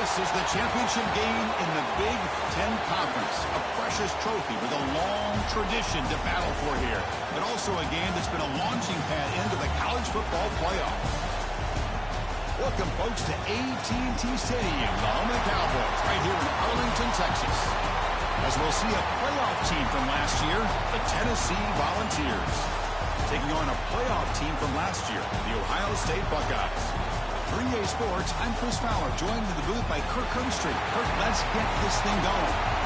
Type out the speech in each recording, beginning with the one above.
This is the championship game in the Big Ten Conference. A precious trophy with a long tradition to battle for here. But also a game that's been a launching pad into the college football playoff. Welcome, folks, to AT&T Stadium, the home of the Cowboys, right here in Arlington, Texas. As we'll see a playoff team from last year, the Tennessee Volunteers, taking on a playoff team from last year, the Ohio State Buckeyes. 3A Sports, I'm Chris Fowler, joined in the booth by Kirk Herbstreit. Kirk, let's get this thing going.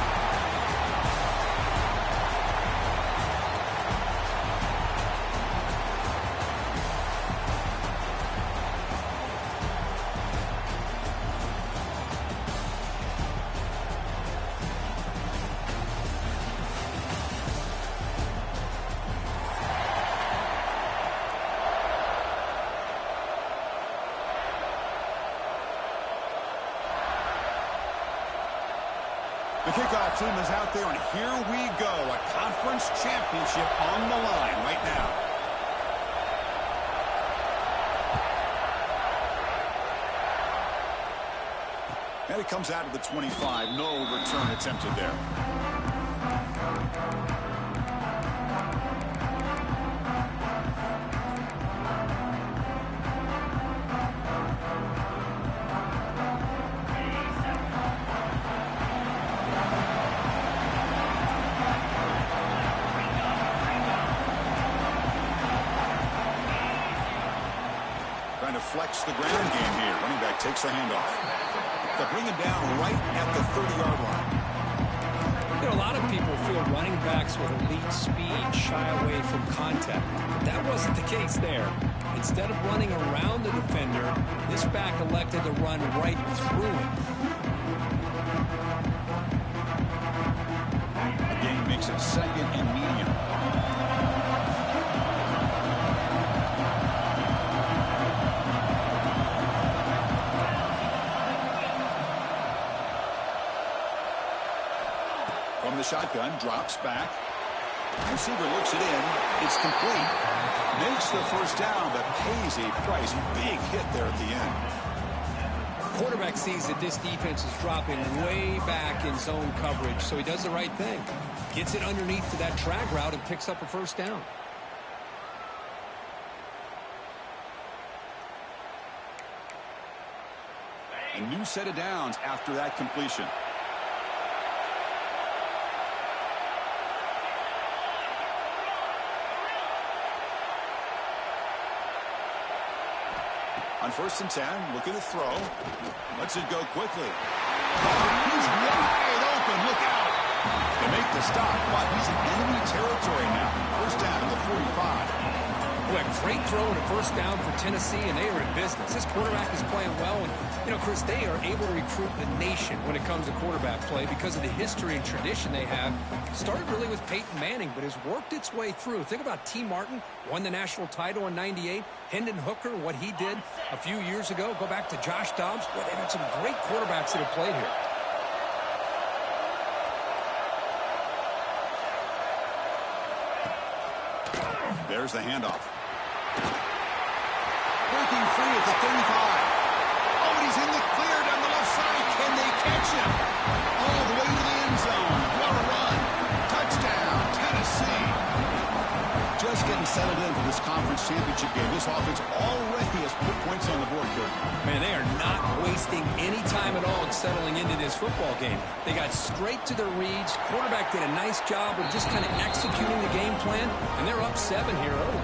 The kickoff team is out there, and here we go. A conference championship on the line right now. And it comes out of the 25. No return attempted there. Trying to flex the ground game here. Running back takes the handoff. They'll bring him down right at the 30-yard line. You know, a lot of people feel running backs with elite speed shy away from contact. But that wasn't the case there. Instead of running around the defender, this back elected to run right through him. The game makes it second and medium. From the shotgun, drops back. Receiver looks it in. It's complete. Makes the first down, but pays a price. Big hit there at the end. Quarterback sees that this defense is dropping way back in zone coverage, so he does the right thing. Gets it underneath to that drag route and picks up a first down. A new set of downs after that completion. On 1st and 10, looking to throw. Lets it go quickly. He's wide open. Look out. They make the stop, but he's in enemy territory now. First down to the 45. Boy, a great throw and a first down for Tennessee, and they are in business. This quarterback is playing well, and, you know, Chris, they are able to recruit the nation when it comes to quarterback play because of the history and tradition they have. Started really with Peyton Manning, but has worked its way through. Think about T. Martin, won the national title in '98. Hendon Hooker, what he did a few years ago. Go back to Josh Dobbs. Boy, they've had some great quarterbacks that have played here. There's the handoff. Breaking free at the 35. Oh, he's in the clear down the left side. Can they catch him? All the way to the end zone. What a run. Touchdown, Tennessee. Just getting settled in for this conference championship game. This offense already has put points on the board, Kirk. Man, they are not wasting any time at all settling into this football game. They got straight to their reads. Quarterback did a nice job of just kind of executing the game plan, and they're up 7 here early.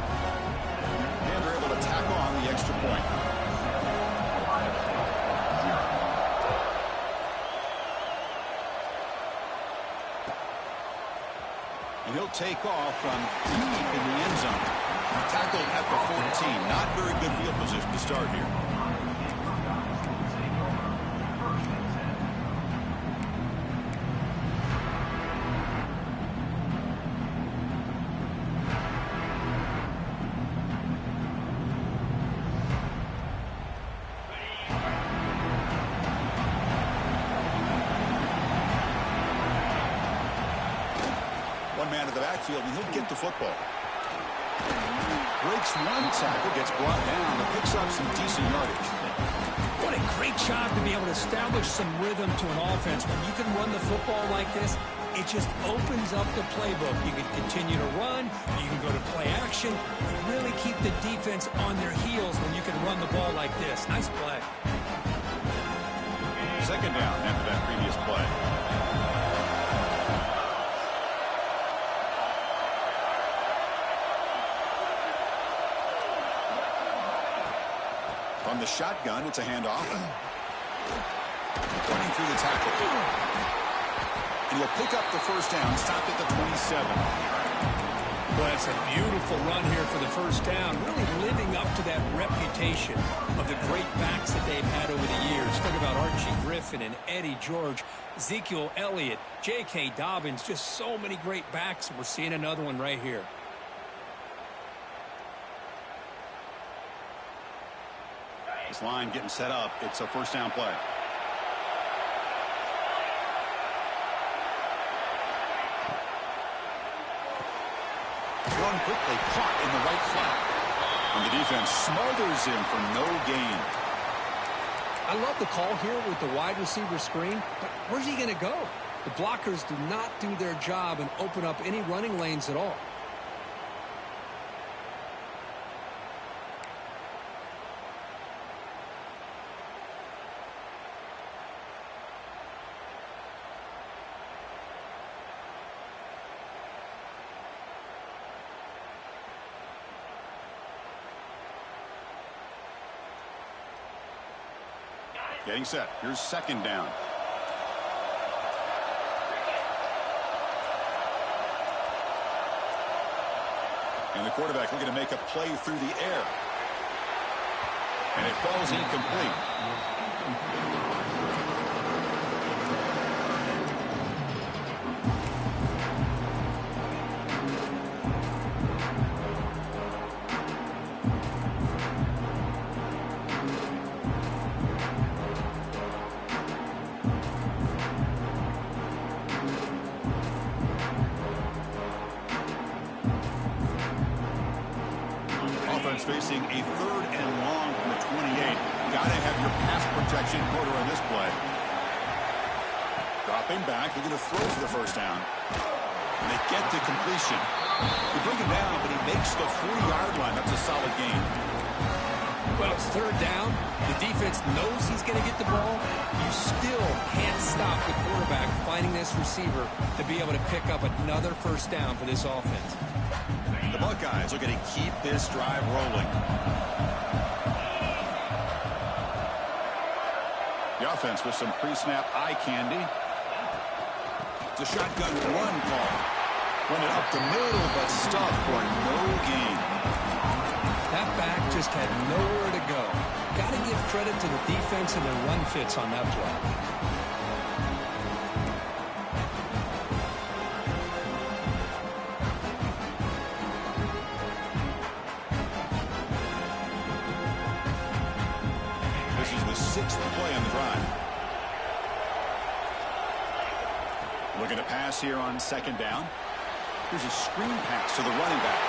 And they're able to tack on the extra point. And he'll take off from deep in the end zone. Tackled at the 14. Not very good field position to start here. One man to the backfield, and he'll get the football. Breaks one tackle, gets brought down, and picks up some decent yardage. What a great job to be able to establish some rhythm to an offense. When you can run the football like this, it just opens up the playbook. You can continue to run. You can go to play action. You really keep the defense on their heels when you can run the ball like this. Nice play. Second down after that previous play. From the shotgun, it's a handoff. Running through the tackle. And he'll pick up the first down, stopped at the 27. Well, that's a beautiful run here for the first down, really living up to that reputation of the great backs that they've had over the years. Think about Archie Griffin and Eddie George, Ezekiel Elliott, J.K. Dobbins, just so many great backs. We're seeing another one right here. This line getting set up. It's a first down play. Run quickly, caught in the right flat. And the defense smothers him for no gain. I love the call here with the wide receiver screen, but where's he going to go? The blockers do not do their job and open up any running lanes at all. Getting set. Here's second down. And the quarterback looking to make a play through the air. And it falls incomplete. Facing a third and long from the 28. Got to have your pass protection in order on this play. Dropping back, looking to throw for the first down. And they get to completion. You bring him down, but he makes the 40-yard line. That's a solid gain. Well, it's third down. The defense knows he's going to get the ball. You still can't stop the quarterback finding this receiver to be able to pick up another first down for this offense. The Buckeyes looking to keep this drive rolling. The offense with some pre-snap eye candy. It's a shotgun run call. Run it up the middle, but stuff for no gain. That back just had nowhere to go. Got to give credit to the defense and their run fits on that play. Sixth play on the drive. Looking to pass here on second down. Here's a screen pass to the running back.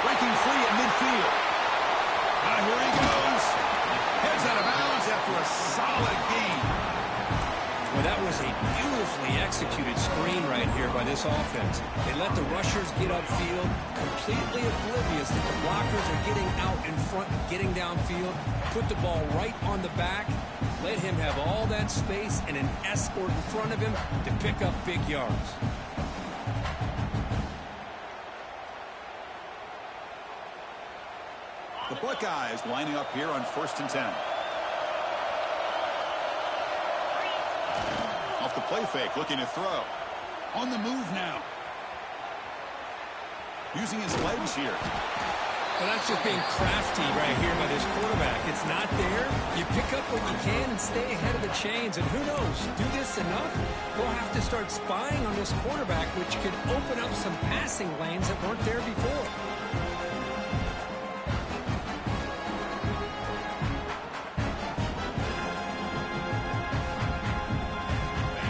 Breaking free at midfield. Here he goes. Heads out of bounds after a solid gain. Well, that was a beautifully executed screen right here by this offense. They let the rushers get upfield, completely oblivious that the blockers are getting out in front, getting downfield, put the ball right on the back, let him have all that space and an escort in front of him to pick up big yards. The Buckeyes lining up here on 1st and 10. Off the play fake, looking to throw. On the move now. Using his legs here. Well, that's just being crafty right here by this quarterback. It's not there. You pick up what you can and stay ahead of the chains. And who knows, do this enough, we'll have to start spying on this quarterback, which could open up some passing lanes that weren't there before.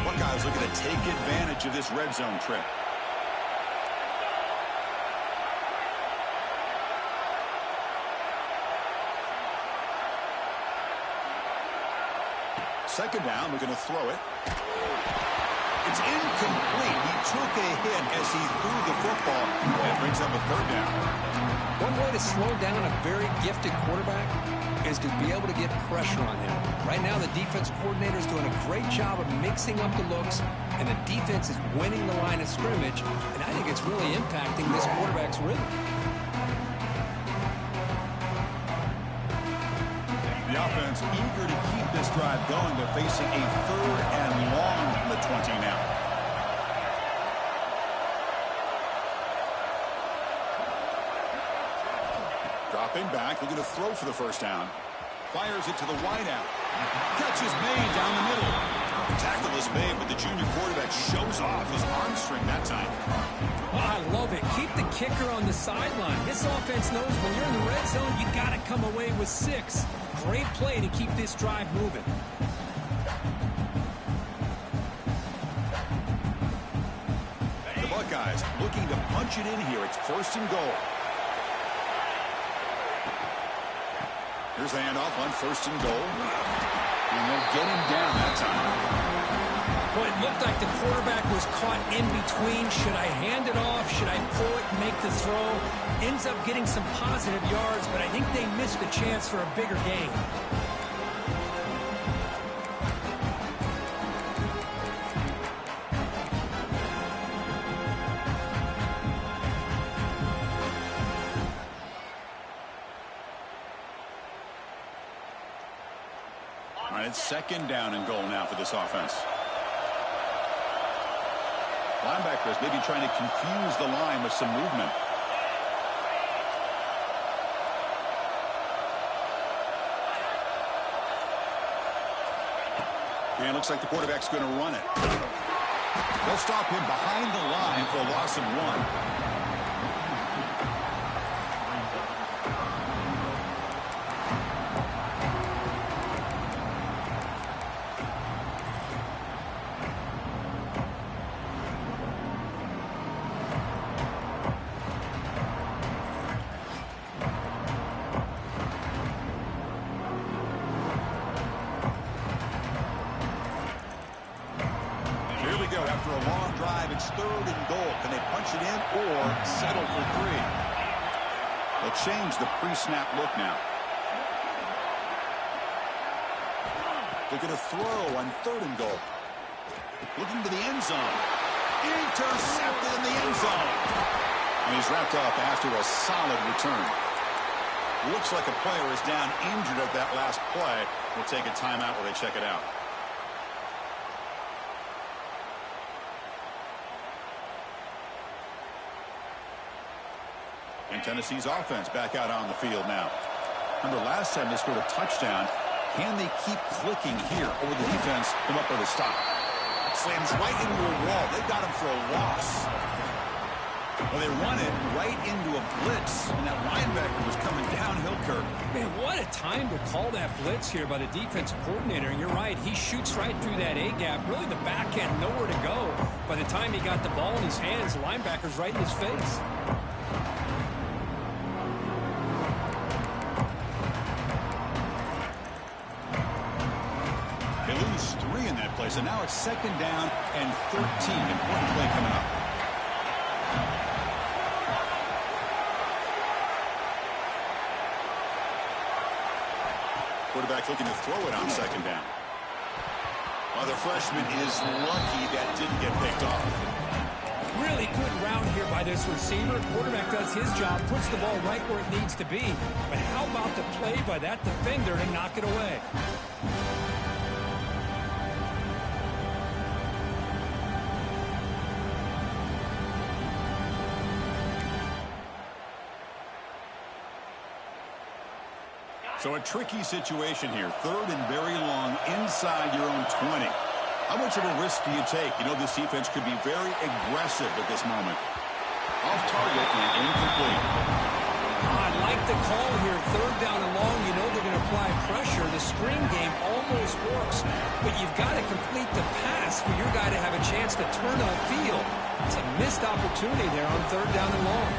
Buckeyes looking to take advantage of this red zone trip. second down. We're going to throw it. It's incomplete. He took a hit as he threw the football. That brings up a third down. One way to slow down a very gifted quarterback is to be able to get pressure on him. Right now, the defense coordinator is doing a great job of mixing up the looks, and the defense is winning the line of scrimmage, and I think it's really impacting this quarterback's rhythm. The offense eager to keep this drive going. They're facing a third and long from the 20 now. Dropping back, looking to throw for the first down. Fires it to the wideout. Catch is made down the middle. Tackle is made, but the junior quarterback shows off his arm string that time. Oh, I love it. Keep the kicker on the sideline. This offense knows when you're in the red zone, you got to come away with 6. Great play to keep this drive moving. The Buckeyes looking to punch it in here. It's first and goal. Here's the handoff on first and goal. And they'll get him down that time. Well, it looked like the quarterback was caught in between. Should I hand it off? Should I pull it and make the throw? Ends up getting some positive yards, but I think they missed a chance for a bigger gain. All right, it's second down and goal now for this offense. Linebackers maybe trying to confuse the line with some movement. And it looks like the quarterback's going to run it. They'll stop him behind the line for a loss of 1. After a long drive, it's third and goal. Can they punch it in or settle for 3? They'll change the pre-snap look now. They're going to throw on third and goal. Looking to the end zone. Intercepted in the end zone. And he's wrapped up after a solid return. Looks like a player is down injured at that last play. We'll take a timeout while they check it out. And Tennessee's offense back out on the field now. Remember, last time they scored a touchdown. Can they keep clicking here, or the defense come up with a stop? Slams right into a wall. They got him for a loss. Well, they run it right into a blitz, and that linebacker was coming downhill, Kirk. Man, what a time to call that blitz here by the defensive coordinator. And you're right, he shoots right through that A-gap. Really, the back end, nowhere to go. By the time he got the ball in his hands, the linebacker's right in his face. They lose 3 in that play, so now it's second down and 13. Important play coming up. Quarterback looking to throw it on second down. Well, the freshman is lucky that didn't get picked off. Really good route here by this receiver. Quarterback does his job, puts the ball right where it needs to be. But how about the play by that defender to knock it away? So a tricky situation here. Third and very long inside your own 20. How much of a risk do you take? You know, this defense could be very aggressive at this moment. Off target and incomplete. I like the call here. Third down and long. You know they're going to apply pressure. The screen game almost works, but you've got to complete the pass for your guy to have a chance to turn on field. It's a missed opportunity there on third down and long.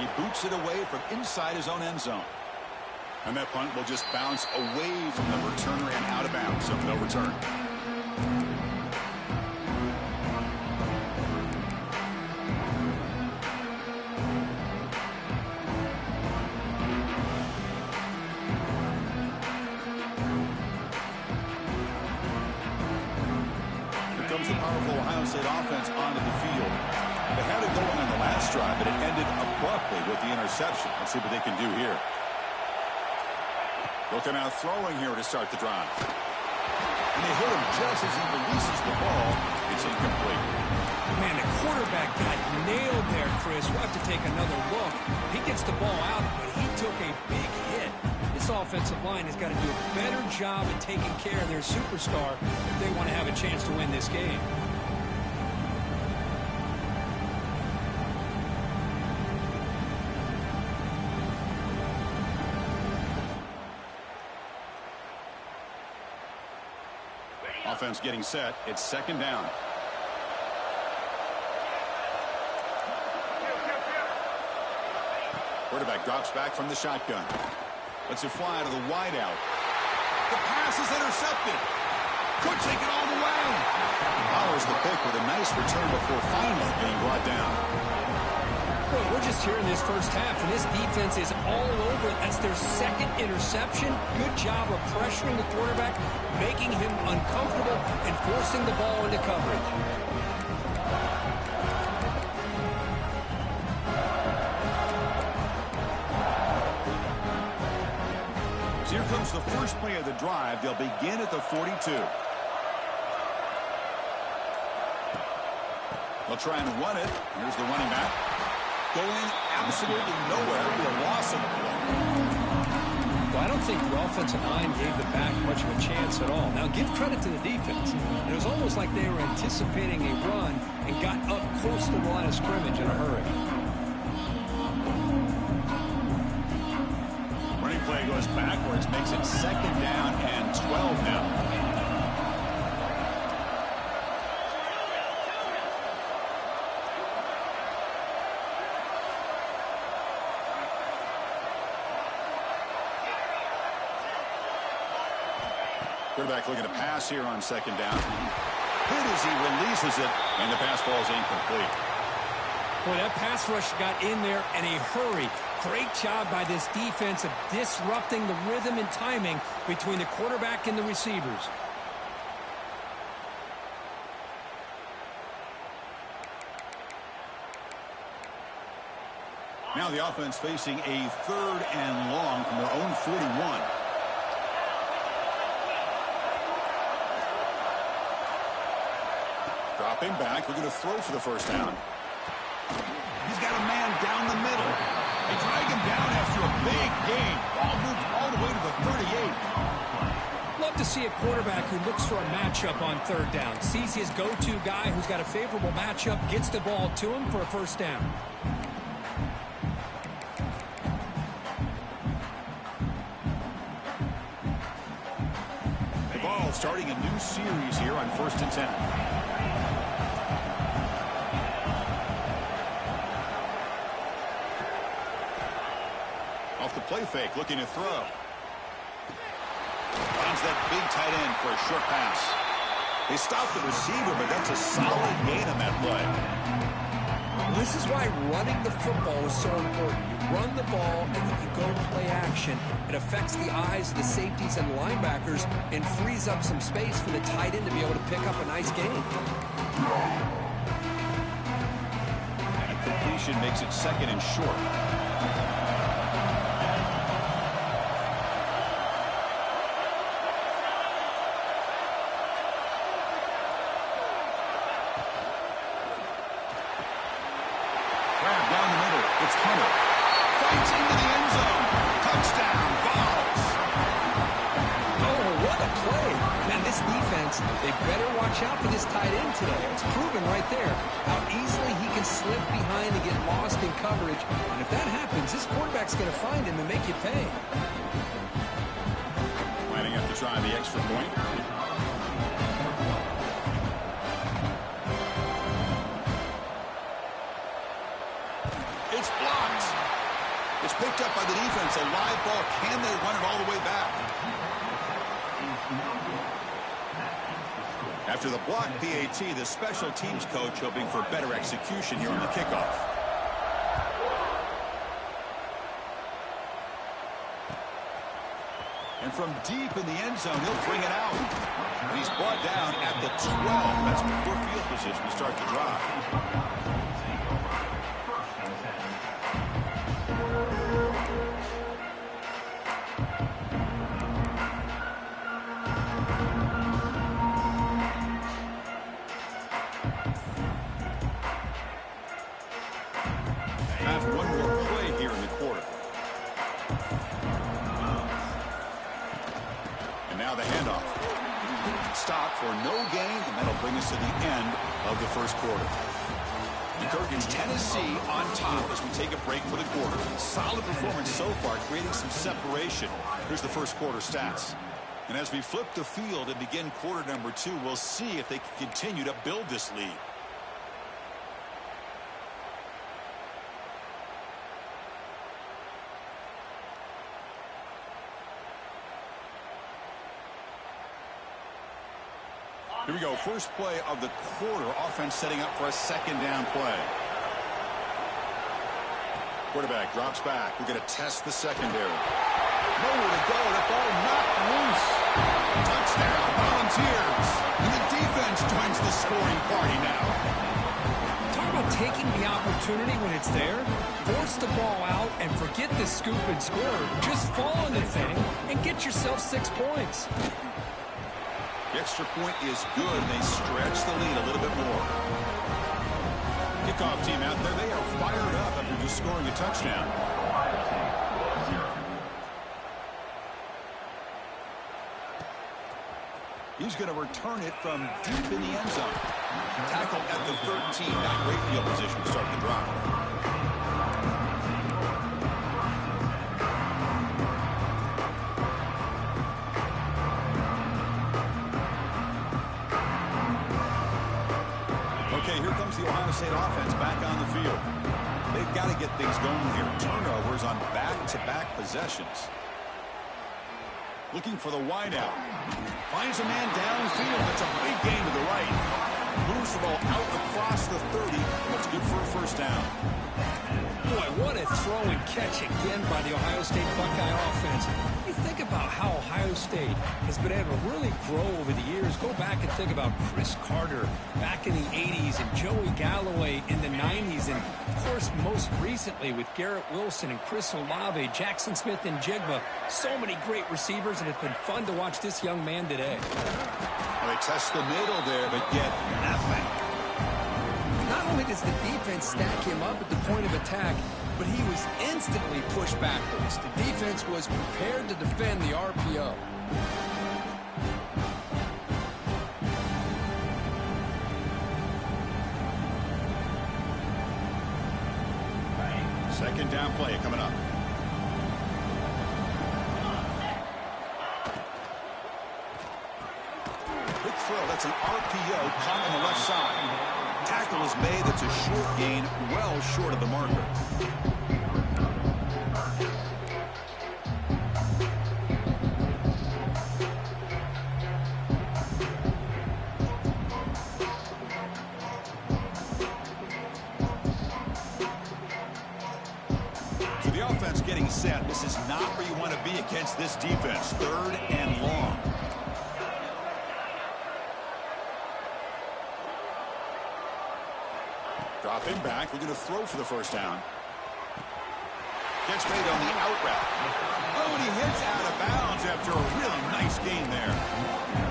He boots it away from inside his own end zone. And that punt will just bounce away from the returner and out of bounds, so no return. Here comes the powerful Ohio State offense onto the field. They had it going on the last drive, but it ended abruptly with the interception. Let's see what they can do here. Looking out throwing here to start the drive. And they hit him just as he releases the ball. It's incomplete. Man, the quarterback got nailed there, Chris. We'll have to take another look. He gets the ball out, but he took a big hit. This offensive line has got to do a better job at taking care of their superstar if they want to have a chance to win this game. Offense getting set. It's second down. Quarterback drops back from the shotgun. Lets it fly to the wideout. The pass is intercepted. Could take it all the way. Follows the pick with a nice return before finally being brought down. Well, we're just here in this first half, and this defense is all over it. That's their second interception. Good job of pressuring the quarterback, making him uncomfortable, and forcing the ball into coverage. So here comes the first play of the drive. They'll begin at the 42. They'll try and run it. Here's the running back. Going absolutely nowhere. Be a loss of the ball. Well, I don't think the offensive line gave the back much of a chance at all. Now, give credit to the defense. It was almost like they were anticipating a run and got up close to the line of scrimmage in a hurry. Running play goes backwards, makes it second down and 12 now. Quarterback looking to pass here on second down. Hit as he releases it, and the pass ball is incomplete. Boy, that pass rush got in there in a hurry. Great job by this defense of disrupting the rhythm and timing between the quarterback and the receivers. Now the offense facing a third and long from their own 41. Dropping back, looking to throw for the first down. He's got a man down the middle. They drag him down after a big gain. Ball moved all the way to the 38. Love to see a quarterback who looks for a matchup on third down. Sees his go-to guy who's got a favorable matchup, gets the ball to him for a first down. The ball starting a new series here on 1st and 10. Off the play fake, looking to throw. Finds that big tight end for a short pass. They stop the receiver, but that's a solid gain on that play. Well, this is why running the football is so important. You run the ball, and you can go play action. It affects the eyes of the safeties and linebackers and frees up some space for the tight end to be able to pick up a nice gain. That completion makes it second and short. Down the middle, it's Hunter. Fights into the end zone. Touchdown, Vols. Oh, what a play. Man, this defense, they better watch out for this tight end today. It's proven right there how easily he can slip behind and get lost in coverage. And if that happens, this quarterback's going to find him and make you pay. Lining up to try the extra point. It's blocked. by the defense. A live ball. Can they run it all the way back? After the block PAT, the special teams coach hoping for better execution here on the kickoff. And from deep in the end zone, he'll bring it out. And he's brought down at the 12. That's poor field position to start the drive. One more play here in the quarter. And now the handoff. Stop for no gain, and that'll bring us to the end of the first quarter. And Kirk, it's Tennessee on top as we take a break for the quarter. Solid performance so far, creating some separation. Here's the first quarter stats. And as we flip the field and begin quarter number 2, we'll see if they can continue to build this lead. Here we go. First play of the quarter. Offense setting up for a second down play. Quarterback drops back. We're going to test the secondary. Nowhere to go. The ball knocked loose. Touchdown, Volunteers. And the defense joins the scoring party now. Talk about taking the opportunity when it's there. Force the ball out and forget the scoop and score. Just fall on the thing and get yourself 6 points. The extra point is good. They stretch the lead a little bit more. Kickoff team out there. They are fired up after just scoring a touchdown. He's going to return it from deep in the end zone. Tackle at the 13. Not great field position to start the drive. Okay, here comes the Ohio State offense back on the field. They've got to get things going here. Turnovers on back-to-back possessions. Looking for the wideout. Finds a man downfield. That's a big gain to the right. Moves the ball out across the 30. That's good for a first down. Boy, what a throw and catch again by the Ohio State Buckeye offense. You think about how Ohio State has been able to really grow over the years. Go back and think about Chris Carter back in the 80s and Joey Galloway in the 90s. And, of course, most recently with Garrett Wilson and Chris Olave, Jackson Smith and Jigba. So many great receivers, and it's been fun to watch this young man today. Well, they test the middle there, but get nothing. Not only does the defense stack him up at the point of attack, but he was instantly pushed backwards. The defense was prepared to defend the RPO. Second down play coming up. Quick throw. That's an RPO caught on the left side. Tackle is made. It's a short gain, well short of the marker. So the offense getting set. This is not where you want to be against this defense. Third and long. Dropping back. We're going to throw for the first down. Gets made on the out route. Oh, and he hits out of bounds after a really nice gain there.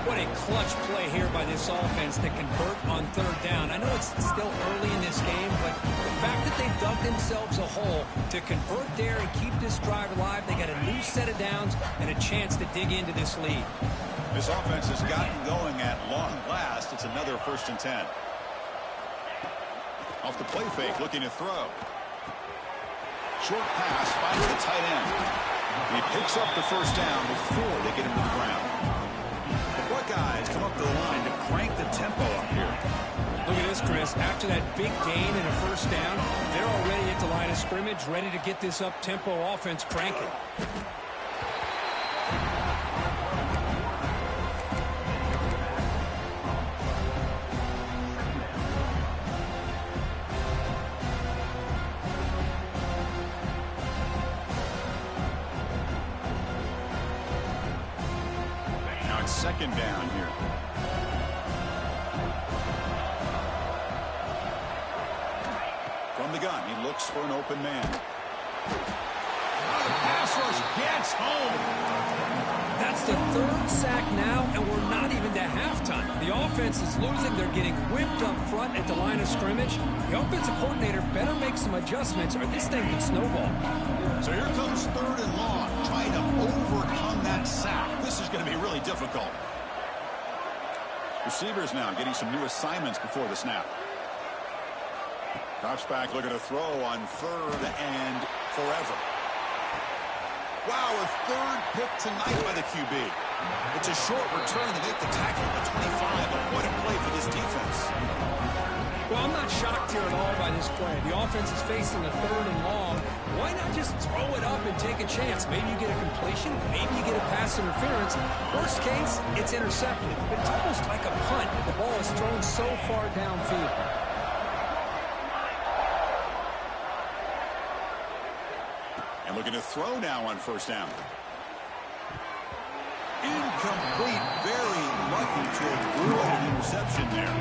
What a clutch play here by this offense to convert on third down. I know it's still early in this game, but the fact that they dug themselves a hole to convert there and keep this drive alive, they got a new set of downs and a chance to dig into this lead. This offense has gotten going at long last. It's another 1st and 10. Off the play fake, looking to throw. Short pass, finds the tight end. And he picks up the first down before they get him to the ground. The Buckeyes come up to the line to crank the tempo up here. The Look at this, Chris. After that big gain and a first down, they're already at the line of scrimmage, ready to get this up-tempo offense cranking. Now it's second down here. From the gun, he looks for an open man. Oh, the pass rush gets home. That's the third sack now, and we're not even to halftime. The offense is losing. They're getting whipped up front at the line of scrimmage. The offensive coordinator better make some adjustments, or this thing could snowball. So here comes third and long, trying to overcome that sack. This is going to be really difficult. Receivers now getting some new assignments before the snap. Drops back, looking to throw on third and forever. Wow, a third pick tonight by the QB. It's a short return to make the tackle at the 25. But what a play for this defense. Well, I'm not shocked here at all by this play. The offense is facing a third and long. Why not just throw it up and take a chance? Maybe you get a completion. Maybe you get a pass interference. Worst case, it's intercepted. But it's almost like a punt. The ball is thrown so far downfield. And looking to throw now on first down. Incomplete. Very lucky to avoid an interception there.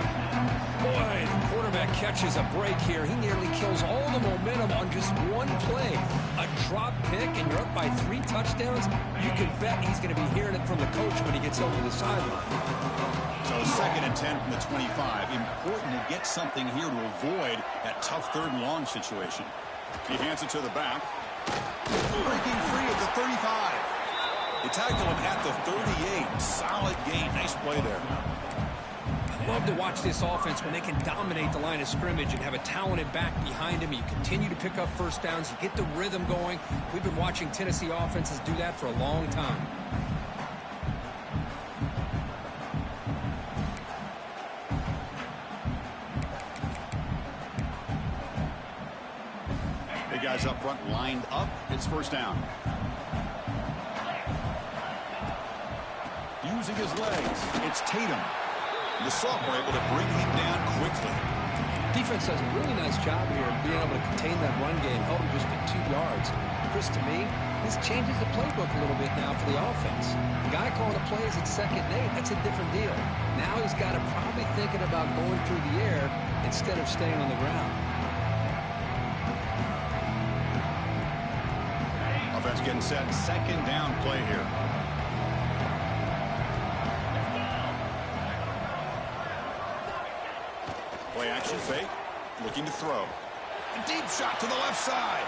Boy, the quarterback catches a break here. He nearly kills all the momentum on just one play. A drop pick, and you're up by 3 touchdowns. You can bet he's going to be hearing it from the coach when he gets over the sideline. So second and 10 from the 25. Important to get something here to avoid that tough third and long situation. He hands it to the back. Breaking free at the 35. They tackle him at the 38. Solid gain. Nice play there. I love to watch this offense when they can dominate the line of scrimmage and have a talented back behind him. You continue to pick up first downs. You get the rhythm going. We've been watching Tennessee offenses do that for a long time. Guys up front lined up. It's first down. Using his legs. It's Tatum. The sophomore able to bring him down quickly. Defense does a really nice job here of being able to contain that run game, held him just at 2 yards. Chris, to me, this changes the playbook a little bit now for the offense. The guy calling the plays at 2nd and 8, that's a different deal. Now he's got to probably thinking about going through the air instead of staying on the ground. Offense getting set. Second down play here. Play action fake. Looking to throw. A deep shot to the left side.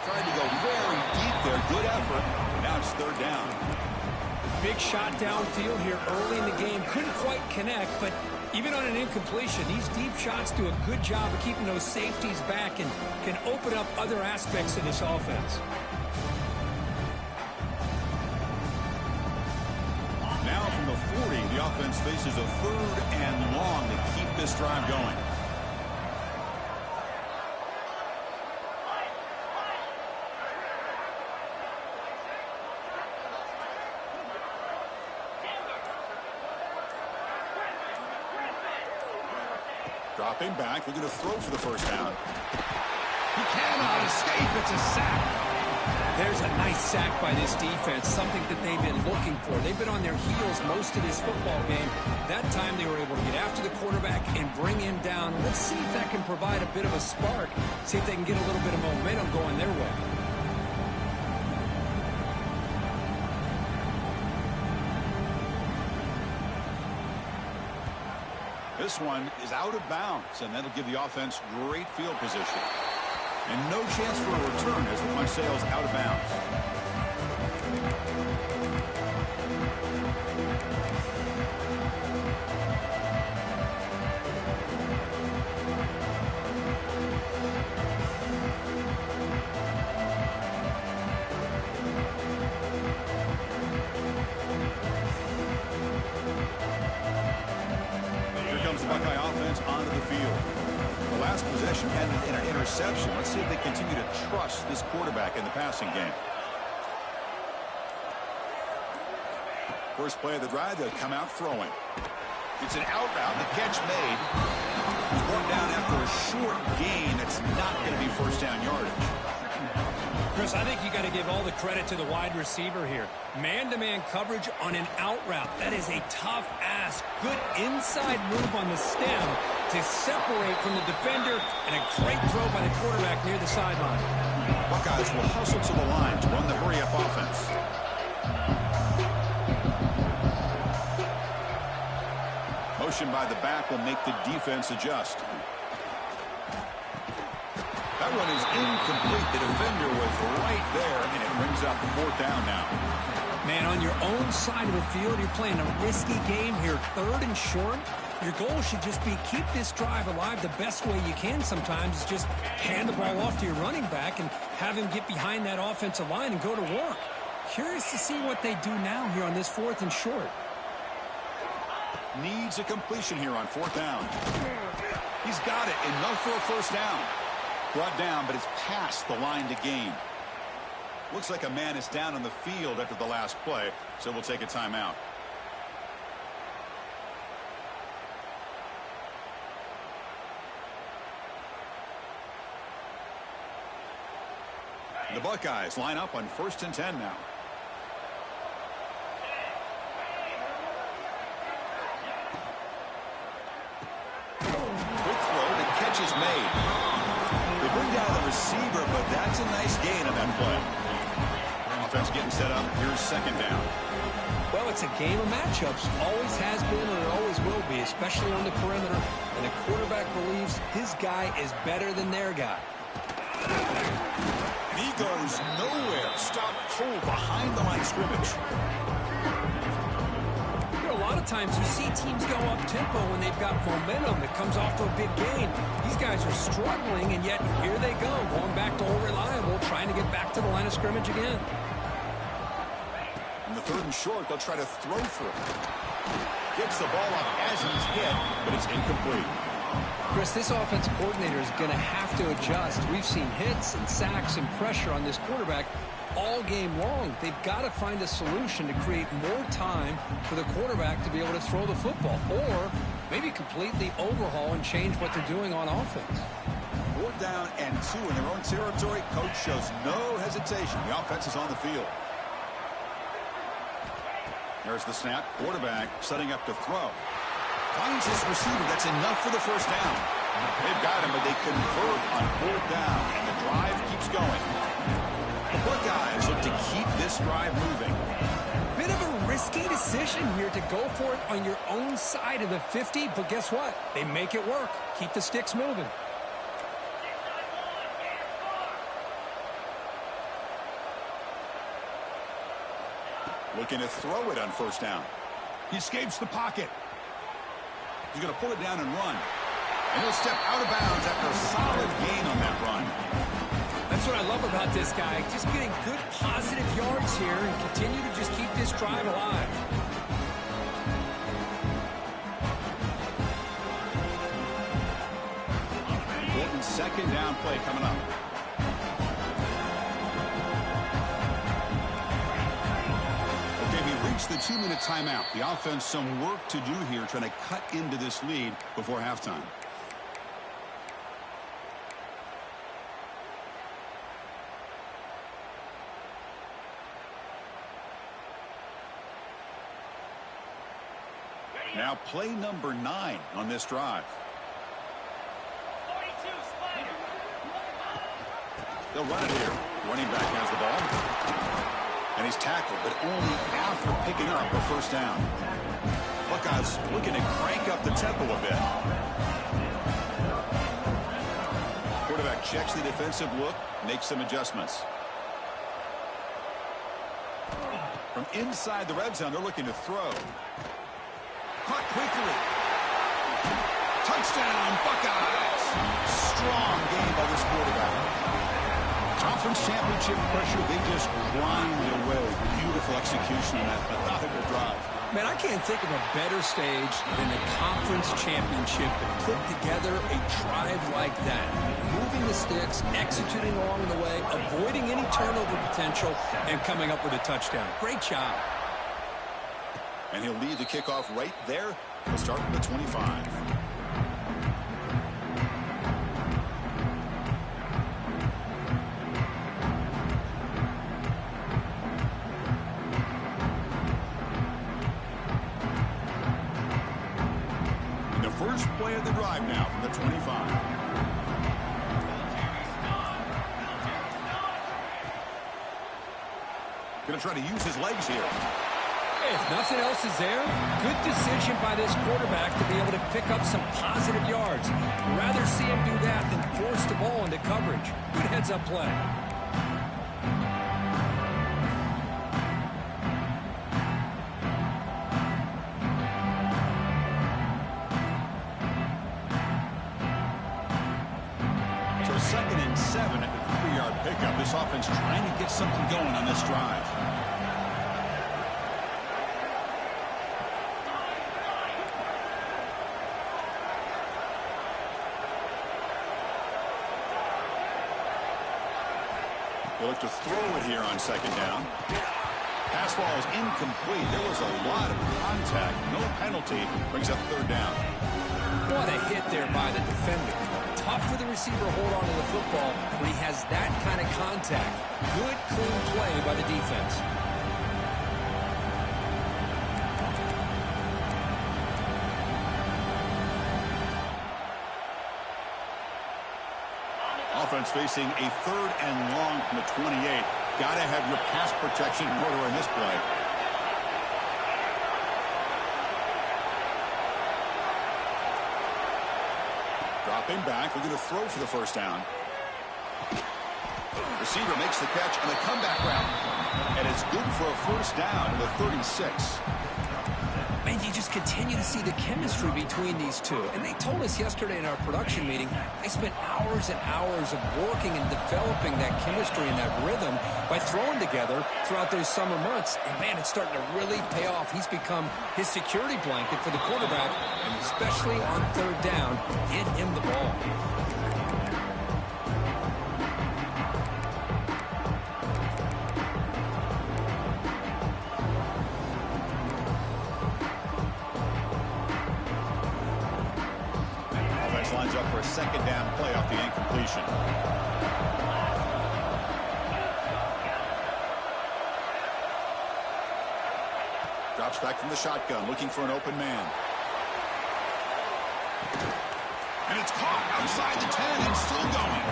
Tried to go very deep there. Good effort. Now it's third down. Big shot downfield here early in the game. Couldn't quite connect, but even on an incompletion, these deep shots do a good job of keeping those safeties back and can open up other aspects of this offense. Now from the 40, the offense faces a third and long to keep this drive going. Dropping back, looking to throw for the first down. He cannot escape. It's a sack. There's a nice sack by this defense, something that they've been looking for. They've been on their heels most of this football game. That time they were able to get after the quarterback and bring him down. Let's see if that can provide a bit of a spark. See if they can get a little bit of momentum going their way. This one is out of bounds, and that'll give the offense great field position. And no chance for a return as the punt sails out of bounds. catch ended in an interception. Let's see if they continue to trust this quarterback in the passing game. First play of the drive, they'll come out throwing. It's an out route, the catch made. He's brought down after a short gain. That's not going to be first down yardage. Chris, I think you got to give all the credit to the wide receiver here. Man-to-man coverage on an out route. That is a tough ask. Good inside move on the stem to separate from the defender, and a great throw by the quarterback near the sideline. Buckeyes will hustle to the line to run the hurry-up offense. Motion by the back will make the defense adjust. That one is incomplete. The defender was right there, and it brings up fourth down now. Man, on your own side of the field, you're playing a risky game here. Third and short. Your goal should just be keep this drive alive the best way you can sometimes. Is just hand the ball off to your running back and have him get behind that offensive line and go to work. Curious to see what they do now here on this fourth and short. Needs a completion here on fourth down. He's got it. Enough for a first down. Brought down, but it's past the line to gain. Looks like a man is down on the field after the last play, so we'll take a timeout. The Buckeyes line up on 1st and 10 now. Quick throw, the catch is made. They bring down the receiver, but that's a nice gain on that play. Offense getting set up. Here's second down. Well, it's a game of matchups. Always has been and it always will be, especially on the perimeter. And the quarterback believes his guy is better than their guy. He goes nowhere. Stop cold behind the line of scrimmage. A lot of times you see teams go up-tempo when they've got momentum that comes off to a big gain. These guys are struggling, and yet here they go, going back to old reliable, trying to get back to the line of scrimmage again. In the third and short, they'll try to throw for it. Gets the ball up as he's hit, but it's incomplete. Chris, this offensive coordinator is going to have to adjust. We've seen hits and sacks and pressure on this quarterback all game long. They've got to find a solution to create more time for the quarterback to be able to throw the football, or maybe completely overhaul and change what they're doing on offense. 4th down and 2 in their own territory. Coach shows no hesitation. The offense is on the field. There's the snap. Quarterback setting up to throw. Finds his receiver. That's enough for the first down. They've got him, but they convert on 4th down, and the drive keeps going. The Buckeyes look to keep this drive moving. Bit of a risky decision here to go for it on your own side of the 50, but guess what? They make it work. Keep the sticks moving. Looking to throw it on 1st down. He escapes the pocket. He's going to pull it down and run. And he'll step out of bounds after a solid gain on that run. That's what I love about this guy. Just getting good positive yards here and continue to just keep this drive alive. Important second down play coming up. Okay, we reached the 2-minute timeout. The offense some work to do here trying to cut into this lead before halftime. Now play number 9 on this drive. They'll run it here. Running back has the ball. And he's tackled, but only after picking up a first down. Buckeyes looking to crank up the tempo a bit. Quarterback checks the defensive look, makes some adjustments. From inside the red zone, they're looking to throw. Caught quickly. Touchdown, Buckeyes. Strong game by this quarterback. Conference championship pressure, they just grind away. Beautiful execution on that methodical drive. Man, I can't think of a better stage than the conference championship to put together a drive like that. Moving the sticks, executing along the way, avoiding any turnover potential, and coming up with a touchdown. Great job. And he'll lead the kickoff right there. He'll start from the 25. First play of the drive now from the 25. Going to try to use his legs here. If nothing else is there, good decision by this quarterback to be able to pick up some positive yards. Rather see him do that than force the ball into coverage. Good heads-up play. Second and 7 at the 3-yard pickup. This offense trying to get something going on this drive. They look to throw it here on second down. Pass ball is incomplete. There was a lot of contact. No penalty. Brings up third down. What a hit there by the defender. Tough for the receiver to hold on to the football when he has that kind of contact. Good, clean play by the defense. Offense facing a third and long from the 28. Got to have your pass protection in order in this play. Dropping back, looking to throw for the first down. Receiver makes the catch on the comeback route. And it's good for a first down to the 36. Man, you just continue to see the chemistry between these two. And they told us yesterday in our production meeting, they spent hours and hours of working and developing that chemistry and that rhythm by throwing together throughout those summer months. And, man, it's starting to really pay off. He's become his security blanket for the quarterback, and especially on third down, get him the ball. Lines up for a second down play off the incompletion. Drops back from the shotgun, looking for an open man. And it's caught outside the 10 and still going.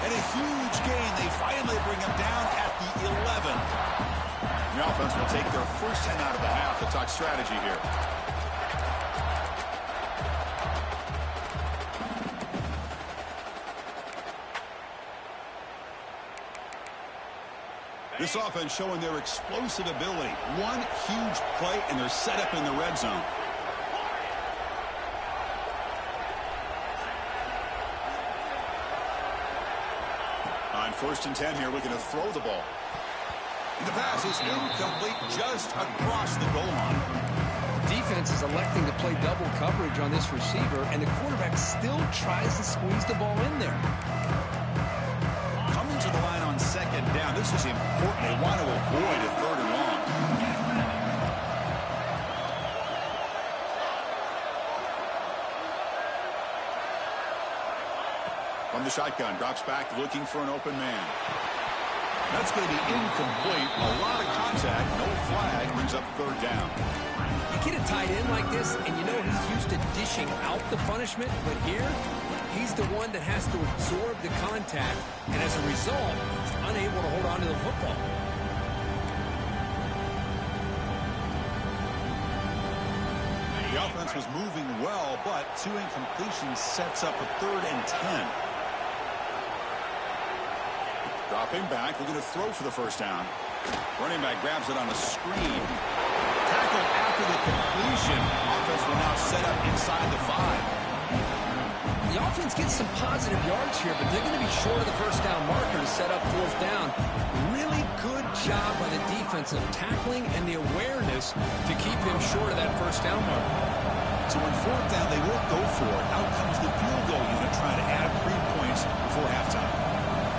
And a huge gain. They finally bring him down at the 11. The offense will take their first 10 out of the half. To talk strategy here. This offense showing their explosive ability. One huge play, and they're set up in the red zone. On first and 10 here, looking to throw the ball. And the pass is incomplete just across the goal line. Defense is electing to play double coverage on this receiver, and the quarterback still tries to squeeze the ball in there. Coming to the line on second down. This is important. They want to avoid a third and long. From the shotgun, drops back, looking for an open man. That's going to be incomplete. A lot of contact, no flag, brings up third down. You get a tight end like this, and you know he's used to dishing out the punishment, but here, he's the one that has to absorb the contact, and as a result, he's unable to hold on to the football. The offense was moving well, but two incompletions sets up a third and 10. Dropping back, looking to throw for the first down. Running back grabs it on a screen. Tackle after the completion. Offense will now set up inside the 5. The offense gets some positive yards here, but they're going to be short of the first down marker to set up fourth down. Really good job by the defense offensive tackling and the awareness to keep him short of that first down mark. So on fourth down, they won't go for it. Out comes the field goal unit trying to add 3 points before halftime.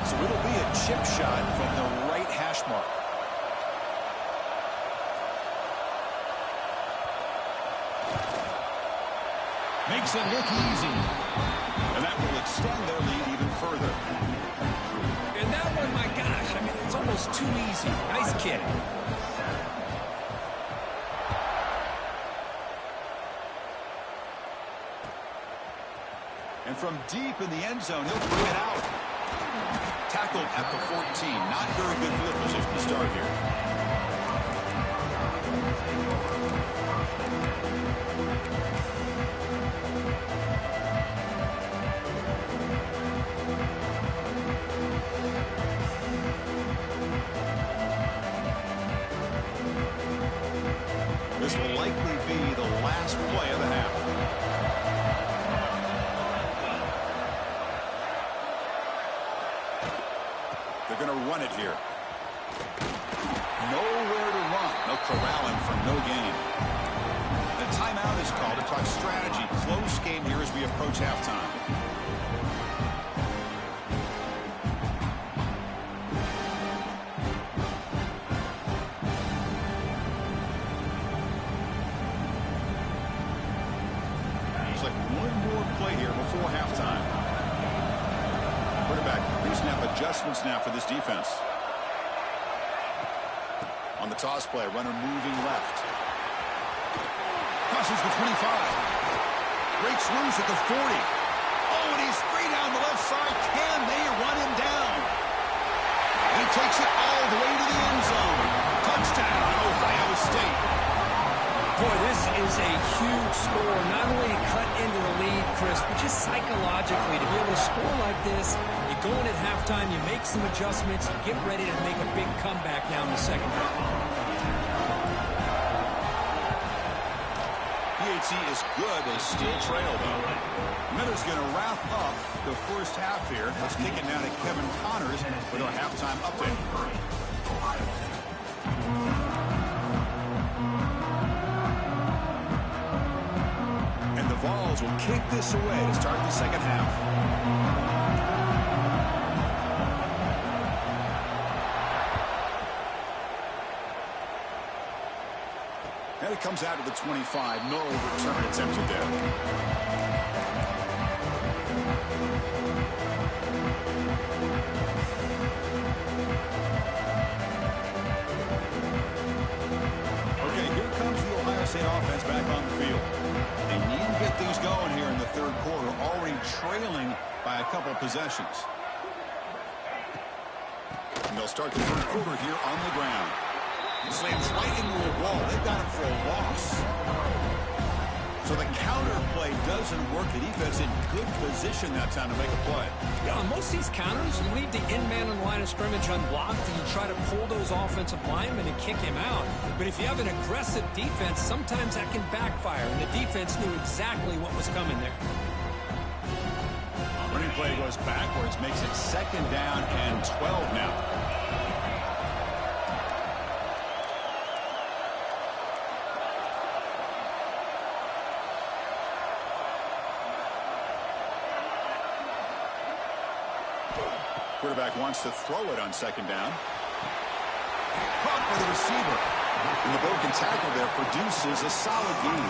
So it'll be a chip shot from the right hash mark. Makes it look easy. And that will extend their lead even further. And that one, my gosh, I mean, it's almost too easy. Nice kick. And from deep in the end zone, he'll bring it out. Tackled at the 14. Not very good field position to start here. This will likely be the last play of the half. They're going to run it here. Nowhere to run. They'll corral him for no gain. The timeout is called to talk strategy. Close game here as we approach halftime. Looks like one more play here before halftime. Quarterback pre-snap adjustments now for this defense. On the toss play, runner moving left. Crosses the 25. Breaks loose at the 40. Oh, and he's free down the left side. Can they run him down? And he takes it all the way to the end zone. Touchdown, Ohio State. Boy, this is a huge score. Not only to cut into the lead, Chris, but just psychologically to be able to score like this. You go in at halftime, you make some adjustments, you get ready to make a big comeback now in the second half. PHC is good. They still trail, though. Miller's going to wrap up the first half here. Let's kick it now to Kevin Connors with our halftime update. And the Vols will kick this away to start the second half. And it comes out to the 25. No return attempted there. Okay, here comes the Ohio State offense back on the field. They need to get things going here in the third quarter, already trailing by a couple possessions. And they'll start the third quarter here on the ground. Slams right into a wall. They've got him for a loss. So the counter play doesn't work. The defense in good position that time to make a play. Yeah, on most of these counters, you leave the in-man on the line of scrimmage unblocked and you try to pull those offensive linemen and kick him out. But if you have an aggressive defense, sometimes that can backfire, and the defense knew exactly what was coming there. Running play goes backwards, makes it second down and 12 now. Quarterback wants to throw it on second down. Caught by the receiver. And the broken tackle there produces a solid gain.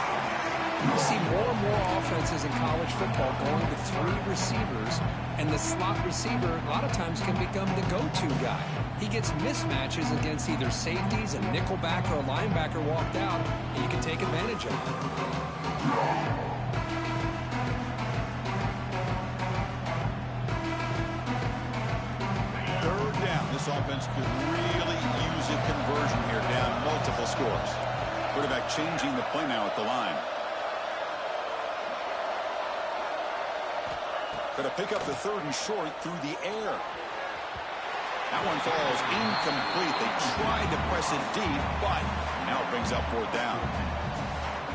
You see more and more offenses in college football going to 3 receivers, and the slot receiver a lot of times can become the go-to guy. He gets mismatches against either safeties, a nickelback, or a linebacker walked out, and you can take advantage of it. This offense could really use a conversion here, down multiple scores. Quarterback changing the play now at the line. Going to pick up the third and short through the air. That one falls incomplete. They tried to press it deep, but now it brings up fourth down.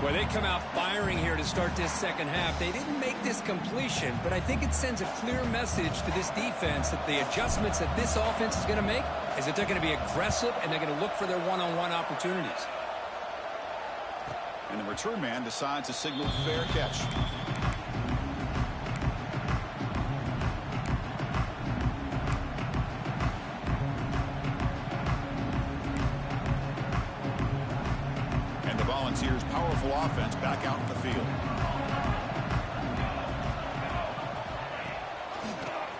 Well, they come out firing here to start this second half. They didn't make this completion, but I think it sends a clear message to this defense that the adjustments that this offense is going to make is that they're going to be aggressive and they're going to look for their one-on-one opportunities. And the return man decides to signal fair catch. Volunteers' powerful offense back out in the field.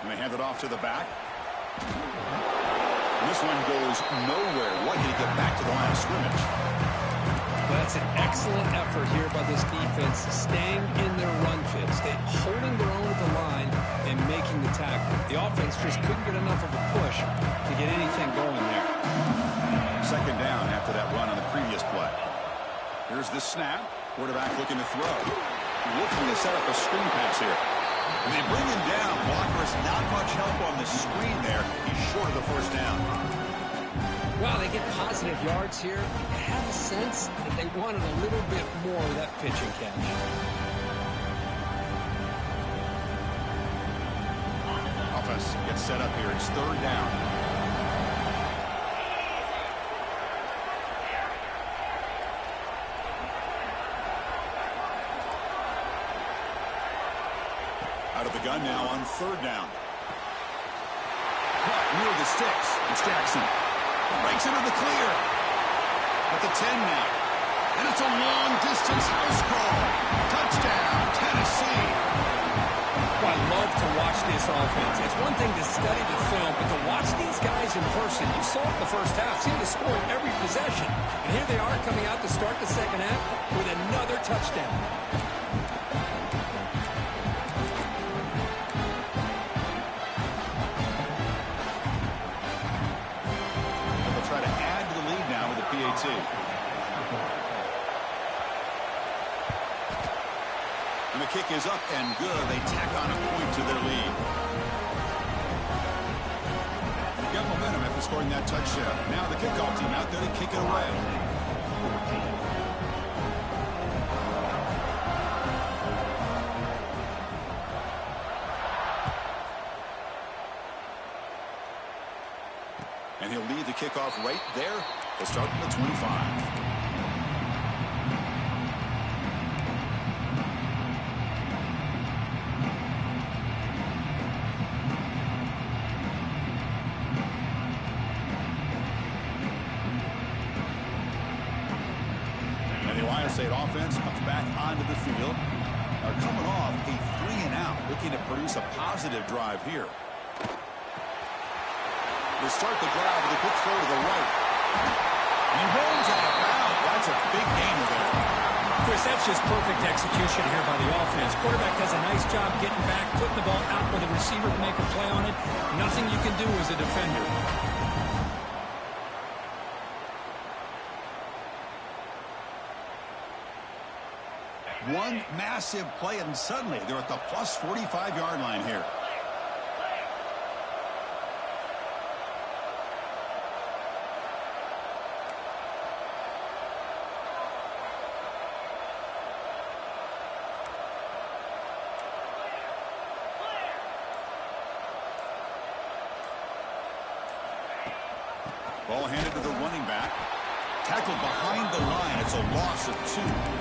And they hand it off to the back. And this one goes nowhere. Lucky to get back to the line of scrimmage. Well, that's an excellent effort here by this defense, staying in their run fits, holding their own at the line and making the tackle. The offense just couldn't get enough of a push to get anything going there. Second down after that run on the previous play. Here's the snap. Quarterback looking to throw. Looking to set up a screen pass here. And they bring him down. Walker's not much help on the screen there. He's short of the first down. Well, they get positive yards here. I have a sense that they wanted a little bit more of that pitch and catch. Offense gets set up here. It's third down. Out of the gun now on third down. Caught near the sticks. It's Jackson. Breaks into the clear. At the 10 now. And it's a long-distance house call. Touchdown, Tennessee. Well, I love to watch this offense. It's one thing to study the film, but to watch these guys in person, you saw it the first half, seem to score every possession. And here they are coming out to start the second half with another touchdown. And the kick is up and good. They tack on a point to their lead. They got momentum after scoring that touchdown. Now the kickoff team out there to kick it away. And he'll lead the kickoff right there. They'll start from the 25. State offense comes back onto the field. Are coming off a 3-and-out, looking to produce a positive drive here. They start the drive with a quick throw to the right. And he rolls out of bounds. That's a big gain there. Chris, that's just perfect execution here by the offense. Quarterback does a nice job getting back, putting the ball out where the receiver can make a play on it. Nothing you can do as a defender. One massive play, and suddenly they're at the plus 45-yard line here. Ball handed to the running back. Tackled behind the line. It's a loss of 2.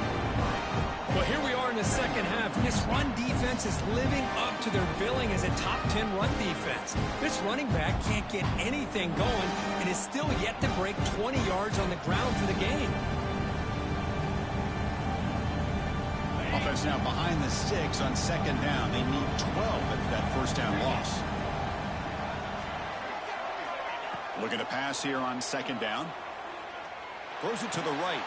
Well, here we are in the second half. This run defense is living up to their billing as a top 10 run defense. This running back can't get anything going and is still yet to break 20 yards on the ground for the game. Offense now behind the sticks on second down. They need 12 after that first down loss. Looking to pass here on second down. Throws it to the right.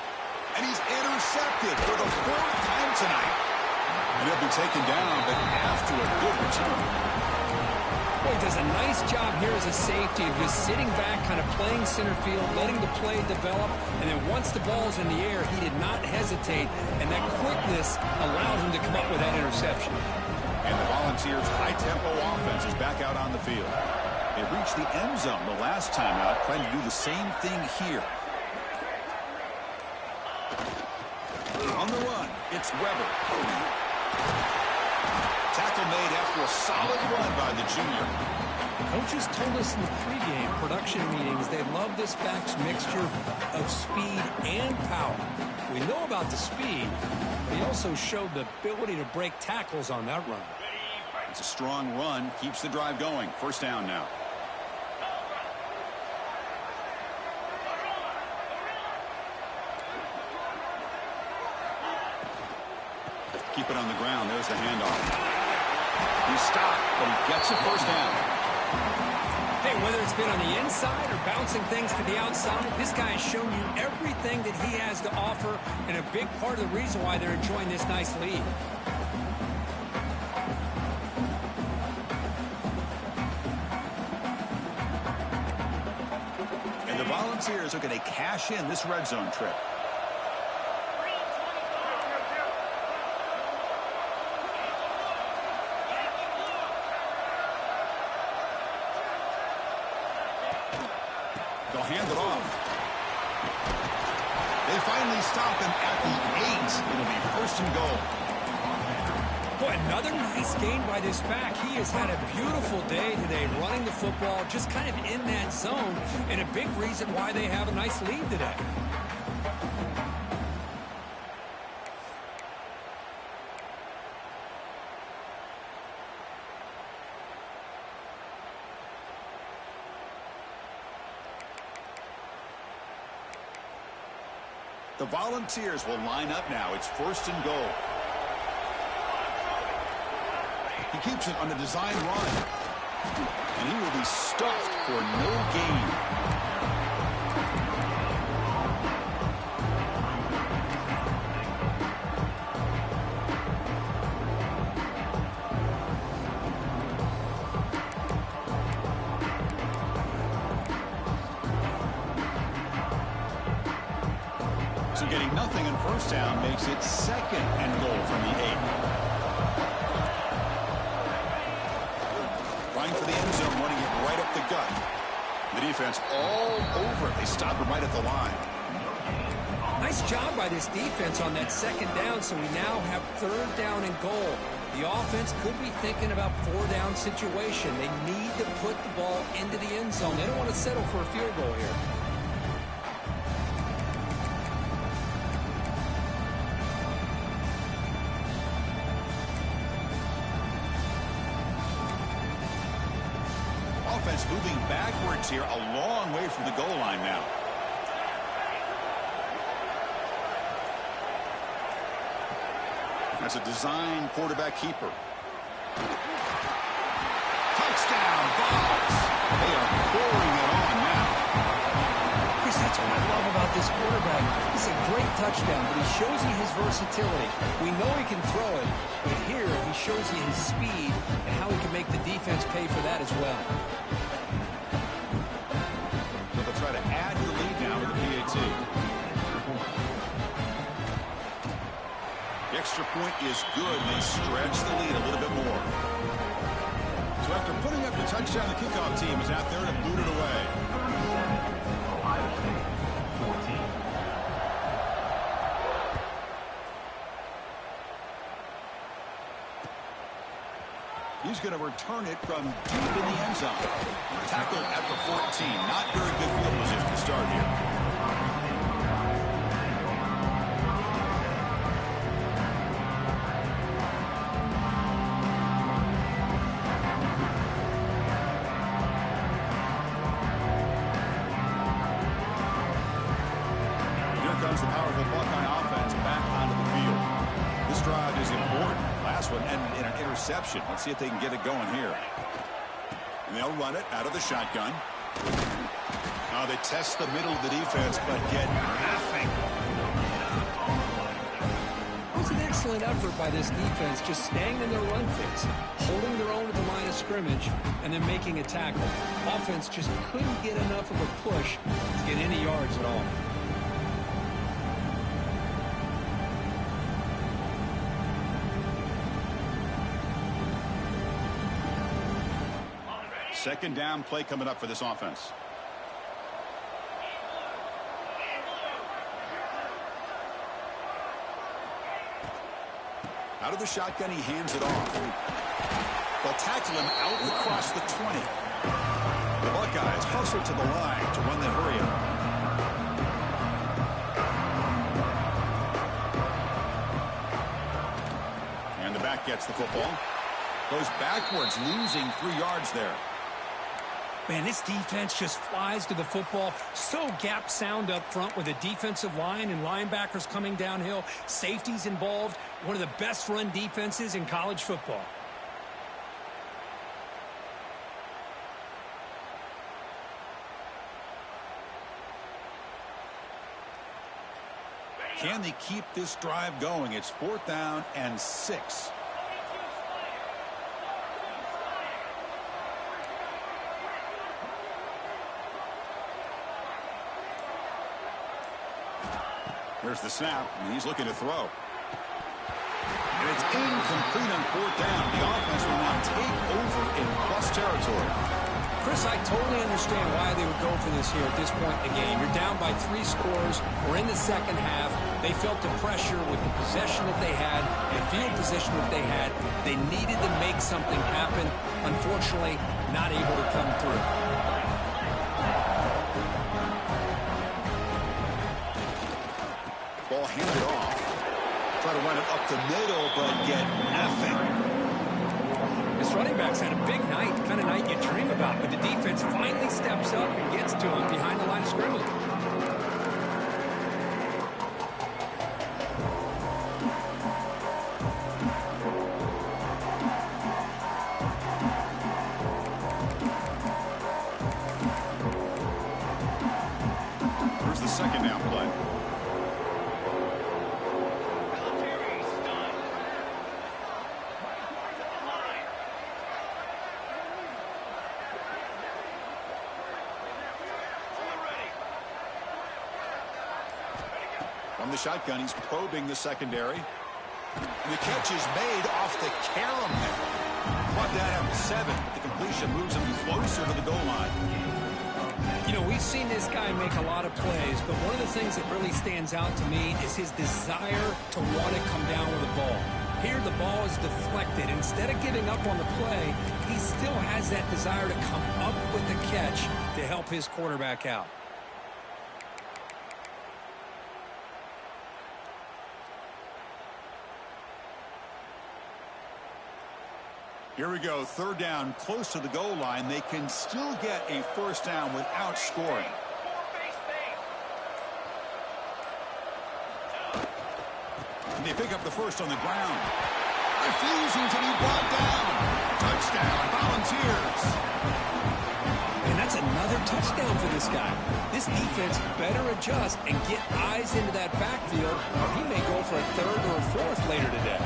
And he's intercepted for the 4th time tonight. And he'll be taken down, but after a good return. Well, he does a nice job here as a safety of just sitting back, kind of playing center field, letting the play develop. And then once the ball's in the air, he did not hesitate. And that quickness allowed him to come up with that interception. And the Volunteers' high-tempo offense is back out on the field. They reached the end zone the last time out, trying to do the same thing here. On the run, it's Weber. Tackle made after a solid run by the junior. Coaches told us in the pregame production meetings they love this back's mixture of speed and power. We know about the speed, but he also showed the ability to break tackles on that run. It's a strong run, keeps the drive going. First down now. Keep it on the ground. There's the handoff. He stopped, but he gets a first down. Hey, whether it's been on the inside or bouncing things to the outside, this guy has shown you everything that he has to offer, and a big part of the reason why they're enjoying this nice lead. And the Volunteers are going to cash in this red zone trip. They'll hand it off. They finally stop him at the 8. It'll be first and goal. Boy, another nice gain by this back. He has had a beautiful day today running the football, just kind of in that zone, and a big reason why they have a nice lead today. The Volunteers will line up now. It's first and goal. He keeps it on a design run. And he will be stuffed for no gain. So getting nothing in first down makes it second and goal from the 8. Running for the end zone, running it right up the gut. The defense all over it. They stop him right at the line. Nice job by this defense on that second down, so we now have third down and goal. The offense could be thinking about four-down situation. They need to put the ball into the end zone. They don't want to settle for a field goal here. Offense moving backwards here, a long way from the goal line now. That's a design quarterback keeper. Touchdown, Vols. They are pouring it on now. Chris, that's what I love about this quarterback. It's a great touchdown, but he shows you his versatility. We know he can throw it, but here he shows you his speed and how he can make the defense pay for that as well. So they'll try to add the lead now with the PAT. The extra point is good. They stretch the lead a little bit more. So after putting up the touchdown, the kickoff team is out there to boot it away. Ohio State, 14. He's going to return it from deep in the end zone. Tackled at the 14. Not very good field position to start here. Comes the powerful Buckeye offense back onto the field. This drive is important. Last one ended in an interception. Let's see if they can get it going here. And they'll run it out of the shotgun. They test the middle of the defense, but get nothing. It was an excellent effort by this defense, just staying in their run fix, holding their own at the line of scrimmage, and then making a tackle. Offense just couldn't get enough of a push to get any yards at all. Second down play coming up for this offense. Out of the shotgun, he hands it off. They'll tackle him out across the 20. The Buckeyes hustle to the line to run the hurry-up. And the back gets the football. Goes backwards, losing 3 yards there. Man, this defense just flies to the football. So gap sound up front with a defensive line and linebackers coming downhill. Safeties involved. One of the best run defenses in college football. Can they keep this drive going? It's 4th down and 6. Here's the snap, and he's looking to throw. And it's incomplete on 4th down. The offense will now take over in plus territory. Chris, I totally understand why they would go for this here at this point in the game. You're down by 3 scores. We're in the second half. They felt the pressure with the possession that they had, the field position that they had. They needed to make something happen. Unfortunately, not able to come through. Ball handed off. Try to run it up the middle, but get nothing. This running back's had a big night, the kind of night you dream about, but the defense finally steps up and gets to him behind the line of scrimmage. Here's the second down play. From the shotgun, he's probing the secondary. And the catch is made off the carom there. Brought down at 7, but the completion moves him closer to the goal line. You know, we've seen this guy make a lot of plays, but one of the things that really stands out to me is his desire to want to come down with the ball. Here, the ball is deflected. Instead of giving up on the play, he still has that desire to come up with the catch to help his quarterback out. Here we go, 3rd down, close to the goal line. They can still get a 1st down without scoring. And they pick up the first on the ground. Refusing to be brought down. Touchdown, Volunteers. And that's another touchdown for this guy. This defense better adjust and get eyes into that backfield, or he may go for a 3rd or a 4th later today.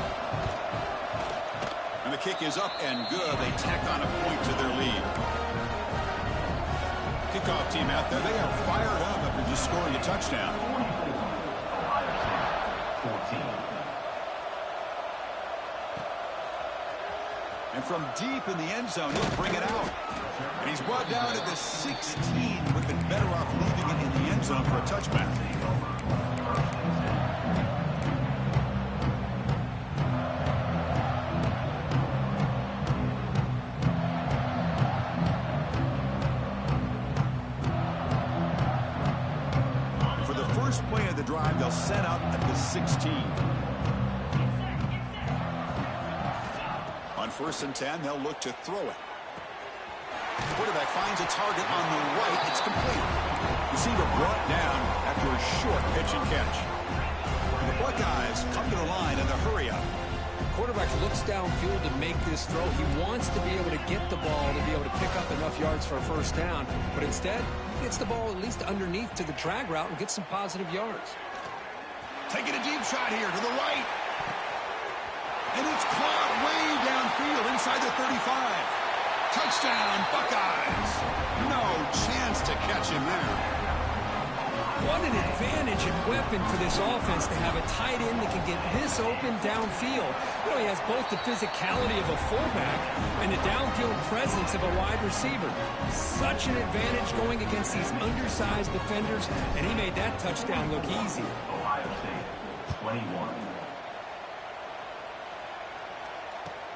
And the kick is up and good. They tack on a point to their lead. Kickoff team out there. They are fired up after just scoring a touchdown. 14. And from deep in the end zone, he'll bring it out. And he's brought down at the 16. Would have been better off leaving it in the end zone for a touchback. Play of the drive, they'll set up at the 16. On 1st and 10, they'll look to throw it. The quarterback finds a target on the right. It's complete. Receiver brought down after a short pitch and catch. And the Buckeyes come to the line in the hurry-up. Quarterback looks downfield to make this throw. He wants to be able to get the ball to be able to pick up enough yards for a 1st down, but instead, he gets the ball at least underneath to the drag route and gets some positive yards. Taking a deep shot here to the right. And it's caught way downfield inside the 35. Touchdown, Buckeyes. No chance to catch him there. What an advantage and weapon for this offense to have a tight end that can get this open downfield. You know, he has both the physicality of a fullback and the downfield presence of a wide receiver. Such an advantage going against these undersized defenders, and he made that touchdown look easy. Ohio State, 21.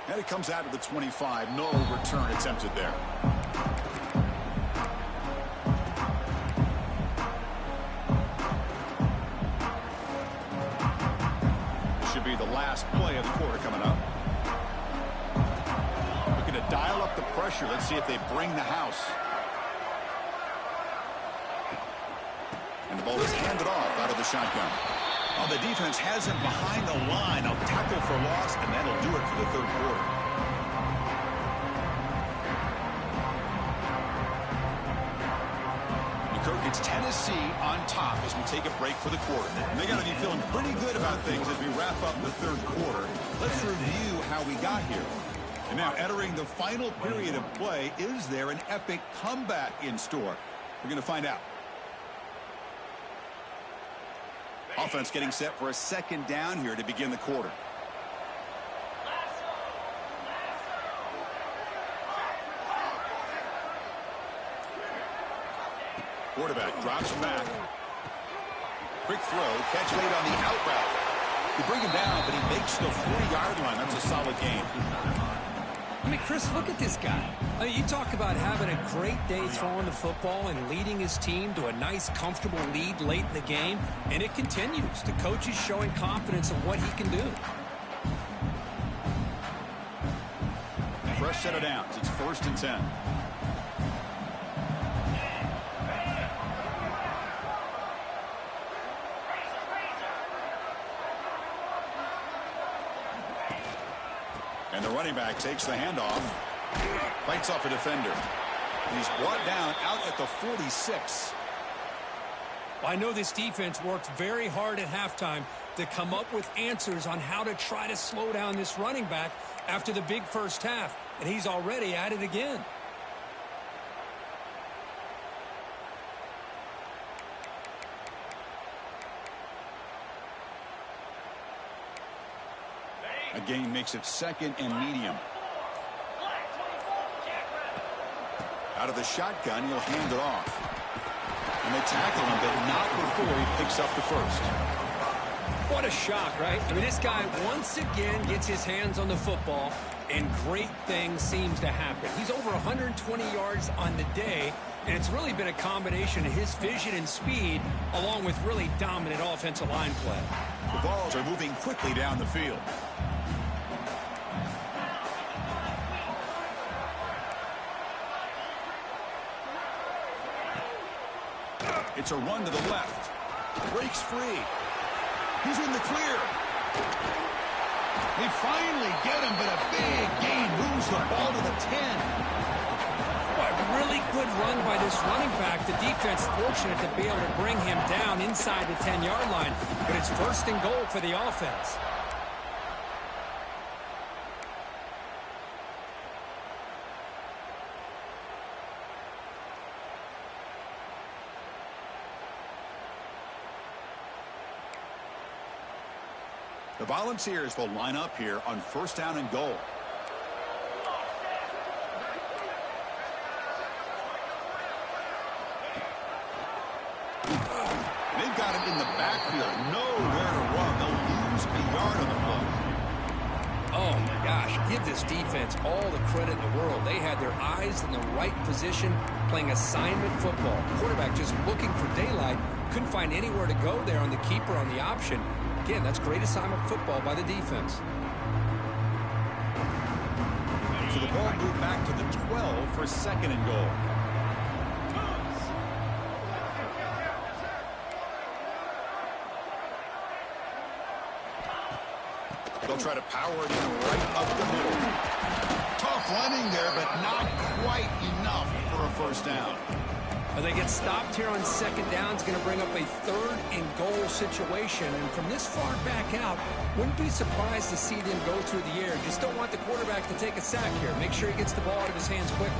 And it comes out to the 25. No return attempted there. Should be the last play of the quarter coming up. Looking to dial up the pressure. Let's see if they bring the house. And the ball is handed off out of the shotgun. Oh, the defense has him behind the line. A tackle for loss, and that'll do it for the third quarter. Kirk, it's Tennessee on top as we take a break for the quarter. And they got to be feeling pretty good about things as we wrap up the third quarter. Let's review how we got here. And now entering the final period of play, is there an epic comeback in store? We're going to find out. Offense getting set for a second down here to begin the quarter. Quarterback drops back. Quick throw, catch late on the out route. You bring him down, but he makes the 40-yard line. That's a solid gain. I mean, Chris, look at this guy. I mean, you talk about having a great day throwing the football and leading his team to a nice, comfortable lead late in the game, and it continues. The coach is showing confidence in what he can do. Fresh set of downs. It's 1st and 10. And the running back takes the handoff, fights off a defender. He's brought down out at the 46. Well, I know this defense worked very hard at halftime to come up with answers on how to try to slow down this running back after the big first half, and he's already at it again. A gain makes it 2nd and medium. Out of the shotgun, he'll hand it off. And they tackle him, but not before he picks up the first. What a shock, right? I mean, this guy once again gets his hands on the football, and great things seems to happen. He's over 120 yards on the day, and it's really been a combination of his vision and speed, along with really dominant offensive line play. The balls are moving quickly down the field. It's a run to the left. Breaks free. He's in the clear. They finally get him, but a big gain moves the ball to the 10. Boy, really good run by this running back. The defense fortunate to be able to bring him down inside the 10-yard line, but it's 1st and goal for the offense. The Volunteers will line up here on 1st down and goal. They've got him in the backfield. Nowhere to run. They'll lose a yard on the play. Oh, my gosh. Give this defense all the credit in the world. They had their eyes in the right position, playing assignment football. Quarterback just looking for daylight. Couldn't find anywhere to go there on the keeper on the option. Again, that's great assignment football by the defense. So the ball moved back to the 12 for 2nd and goal. They'll try to power it in right up the middle. Tough running there, but not quite enough for a 1st down. They get stopped here on 2nd down. It's going to bring up a 3rd and goal situation. And from this far back out, wouldn't be surprised to see them go through the air. Just don't want the quarterback to take a sack here. Make sure he gets the ball out of his hands quickly.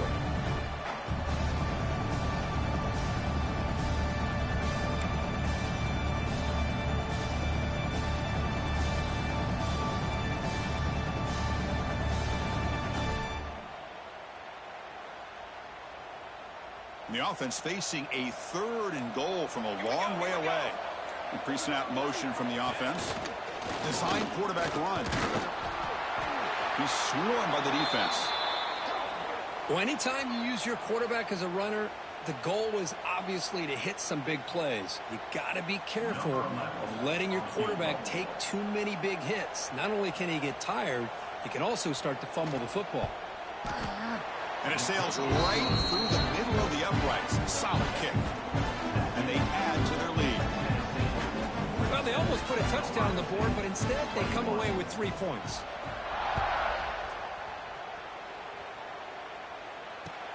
The offense facing a 3rd and goal from a long way away. Pre-snap motion from the offense. Design quarterback run. He's swarmed by the defense. Well, anytime you use your quarterback as a runner, the goal is obviously to hit some big plays. You got to be careful of letting your quarterback take too many big hits. Not only can he get tired, he can also start to fumble the football. And it sails right through the middle of the uprights. Solid kick. And they add to their lead. Well, they almost put a touchdown on the board, but instead they come away with 3 points.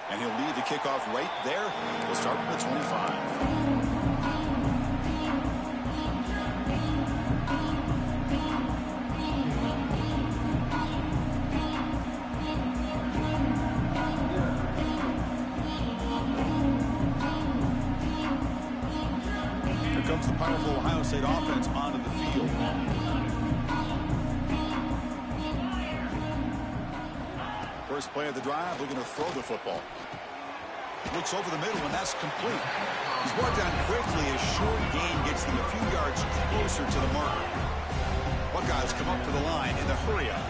And he'll lead the kickoff right there. We'll start from the 25. Here comes the powerful Ohio State offense onto the field. First play of the drive, looking to throw the football. Looks over the middle, and that's complete. He's brought down quickly as short gain gets them a few yards closer to the marker. Buckeyes come up to the line in the hurry-up.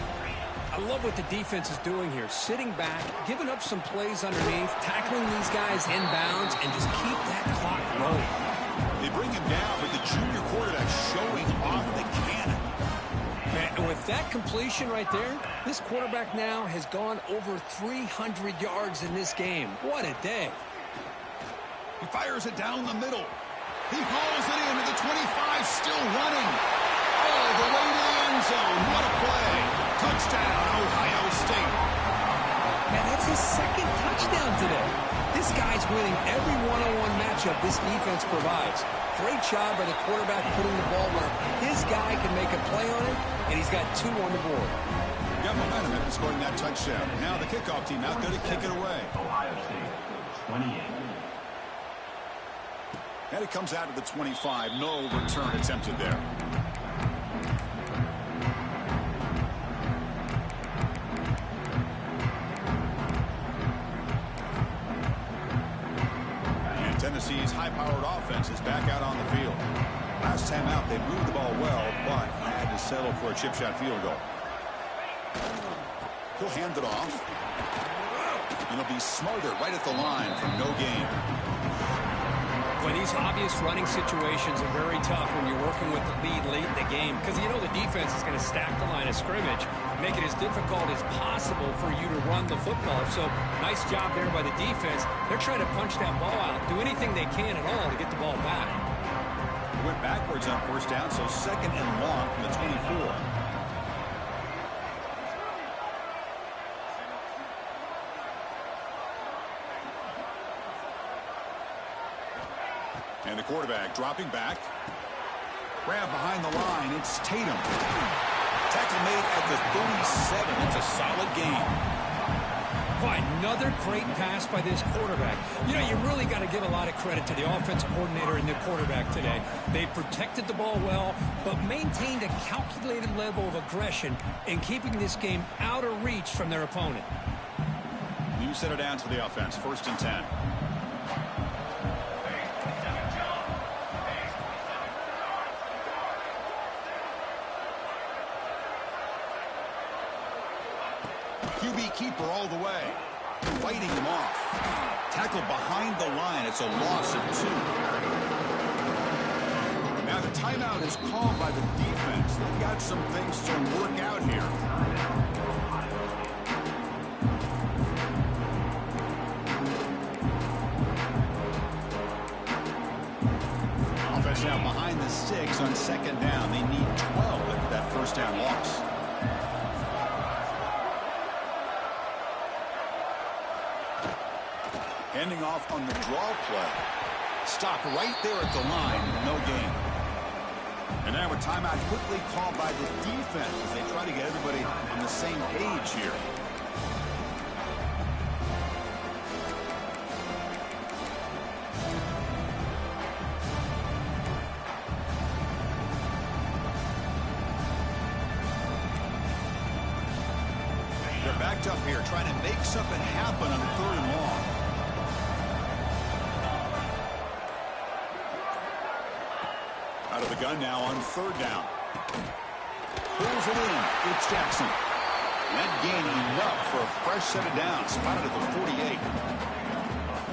I love what the defense is doing here. Sitting back, giving up some plays underneath, tackling these guys inbounds, and just keep that clock rolling. They bring him down, but the junior quarterback showing off the cannon. And with that completion right there, this quarterback now has gone over 300 yards in this game. What a day. He fires it down the middle. He hauls it into the 25, still running. All the way to the end zone. What a play. Touchdown, Ohio State. Man, that's his second touchdown today. This guy's winning every one-on-one matchup this defense provides. Great job by the quarterback putting the ball where his guy can make a play on it, and he's got 2 on the board. Got momentum after scoring that touchdown. Now the kickoff team out there to kick it away. Ohio State, 28. And it comes out of the 25. No return attempted there. And Tennessee's high-powered offense is back out on the field. Last time out, they moved the ball well, but had to settle for a chip shot field goal. He'll hand it off. And he'll be smarter right at the line from no gain. Well, these obvious running situations are very tough when you're working with the lead late in the game, because you know the defense is going to stack the line of scrimmage, make it as difficult as possible for you to run the football. So nice job there by the defense. They're trying to punch that ball out, do anything they can at all to get the ball back. Went backwards on first down, so second and long from the 24. And the quarterback dropping back. Grab behind the line. It's Tatum. Tackle made at the 37. It's a solid gain. Boy, another great pass by this quarterback. You know, you really got to give a lot of credit to the offensive coordinator and the quarterback today. They protected the ball well, but maintained a calculated level of aggression in keeping this game out of reach from their opponent. You set it down to the offense. 1st and 10. QB keeper all the way. Fighting him off. Tackle behind the line. It's a loss of 2. Now the timeout is called by the defense. They've got some things to work out here. Offense now behind the sticks on 2nd down. They need 12 after that 1st down loss. Ending off on the draw play. Stop right there at the line. No gain. And now a timeout quickly called by the defense as they try to get everybody on the same page here. They're backed up here trying to make something happen on 3rd and long. Out of the gun now on 3rd down. Pulls it in. It's Jackson. That gain enough for a fresh set of downs. Spotted at the 48.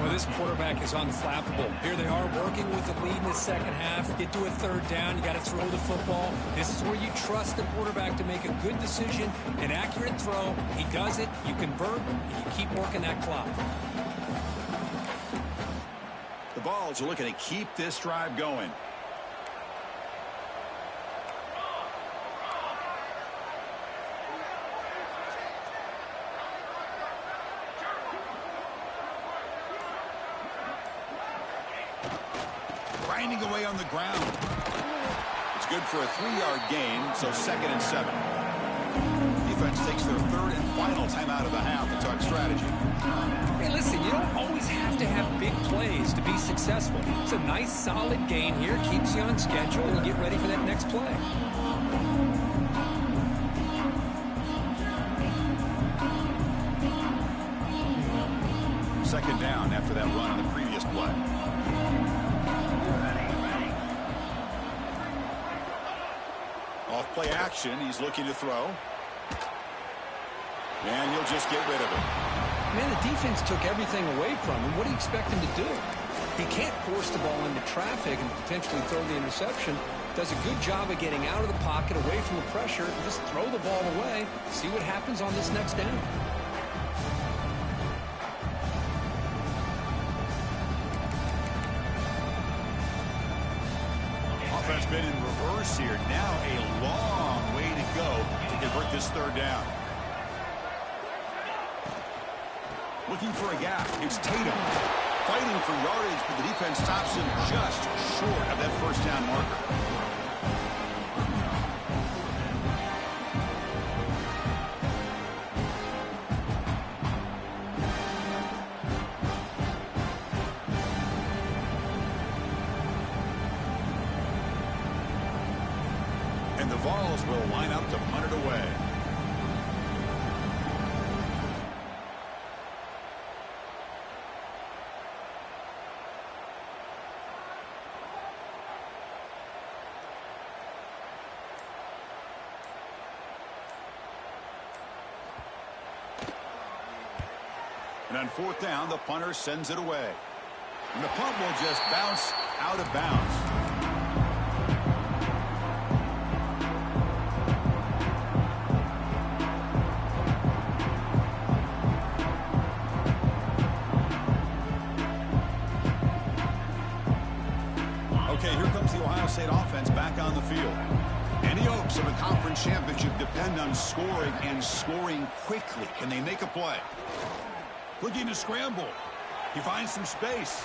Well, this quarterback is unflappable. Here they are working with the lead in the second half. Get to a third down. You got to throw the football. This is where you trust the quarterback to make a good decision, an accurate throw. He does it. You convert, and you keep working that clock. The Vols are looking to keep this drive going. Grinding away on the ground. It's good for a 3-yard gain, so 2nd and 7. Defense takes their 3rd and final timeout of the half to talk strategy. Hey, listen, you don't always have to have big plays to be successful. It's a nice, solid gain here. Keeps you on schedule, and you get ready for that next play. Second down after that run on the previous play. Off play action, he's looking to throw. And he'll just get rid of it. Man, the defense took everything away from him. What do you expect him to do? He can't force the ball into traffic and potentially throw the interception. Does a good job of getting out of the pocket, away from the pressure, and just throw the ball away. See what happens on this next down. Offense been in reverse here. Now a long way to go to convert this third down. Looking for a gap. It's Tatum. Fighting for yardage, but the defense stops him just short of that first down marker. And the Vols will line up to punt it away. And on 4th down, the punter sends it away. And the punt will just bounce out of bounds. Okay, here comes the Ohio State offense back on the field. Any hopes of a conference championship depend on scoring and scoring quickly. Can they make a play? Looking to scramble. He finds some space.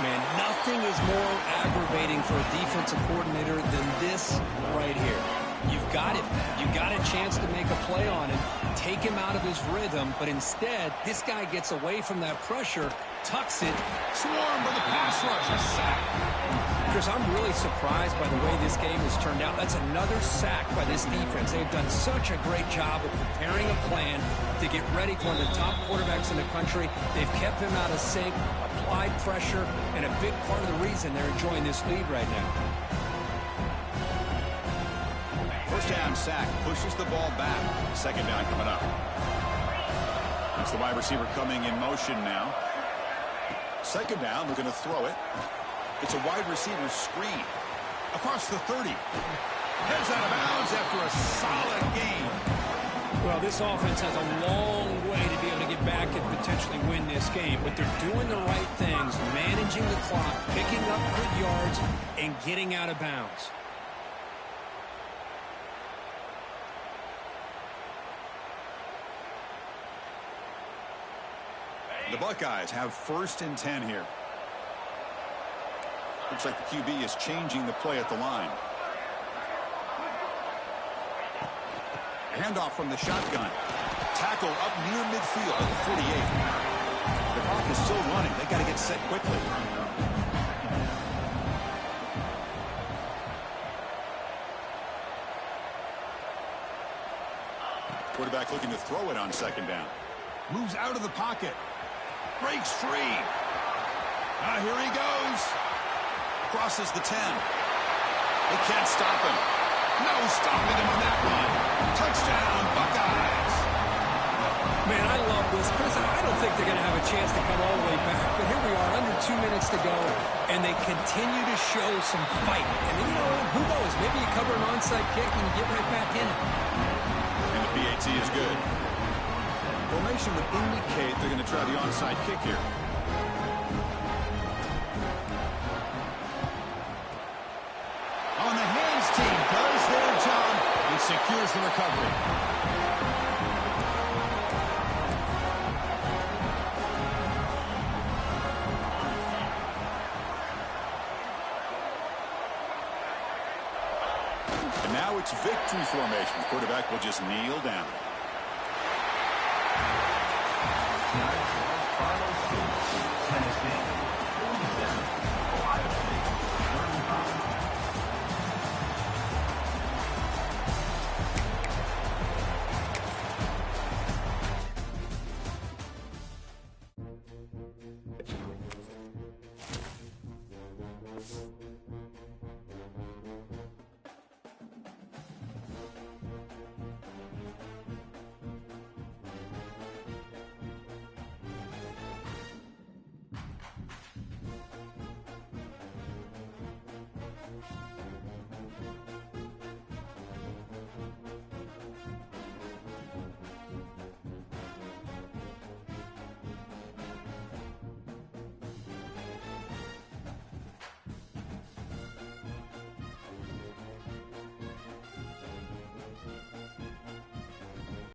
Man, nothing is more aggravating for a defensive coordinator than this right here. You've got it. You've got a chance to make a play on him, take him out of his rhythm, but instead, this guy gets away from that pressure, tucks it. Swarmed by the pass rush. A sack. Chris, I'm really surprised by the way this game has turned out. That's another sack by this defense. They've done such a great job of preparing a plan to get ready for one of the top quarterbacks in the country. They've kept him out of sync, applied pressure, and a big part of the reason they're enjoying this lead right now. First down sack, pushes the ball back. Second down coming up. That's the wide receiver coming in motion now. Second down, looking to throw it. It's a wide receiver screen. Across the 30. Heads out of bounds after a solid gain. Well, this offense has a long way to be able to get back and potentially win this game, but they're doing the right things, managing the clock, picking up good yards, and getting out of bounds. The Buckeyes have 1st and 10 here. Looks like the QB is changing the play at the line. Handoff from the shotgun. Tackle up near midfield at the 48. The clock is still running. They got to get set quickly. Quarterback looking to throw it on second down. Moves out of the pocket. Breaks free. Here he goes. Crosses the 10. They can't stop him. No stopping him on that run. Touchdown, Buckeyes. Man, I love this. Chris, I don't think they're going to have a chance to come all the way back. But here we are, under 2 minutes to go, and they continue to show some fight. And, you know, who knows? Maybe you cover an onside kick and you get right back in it. And the PAT is good. Formation would indicate they're going to try the onside kick here. On the hands team does their job and secures the recovery. And now it's victory formation. The quarterback will just kneel down.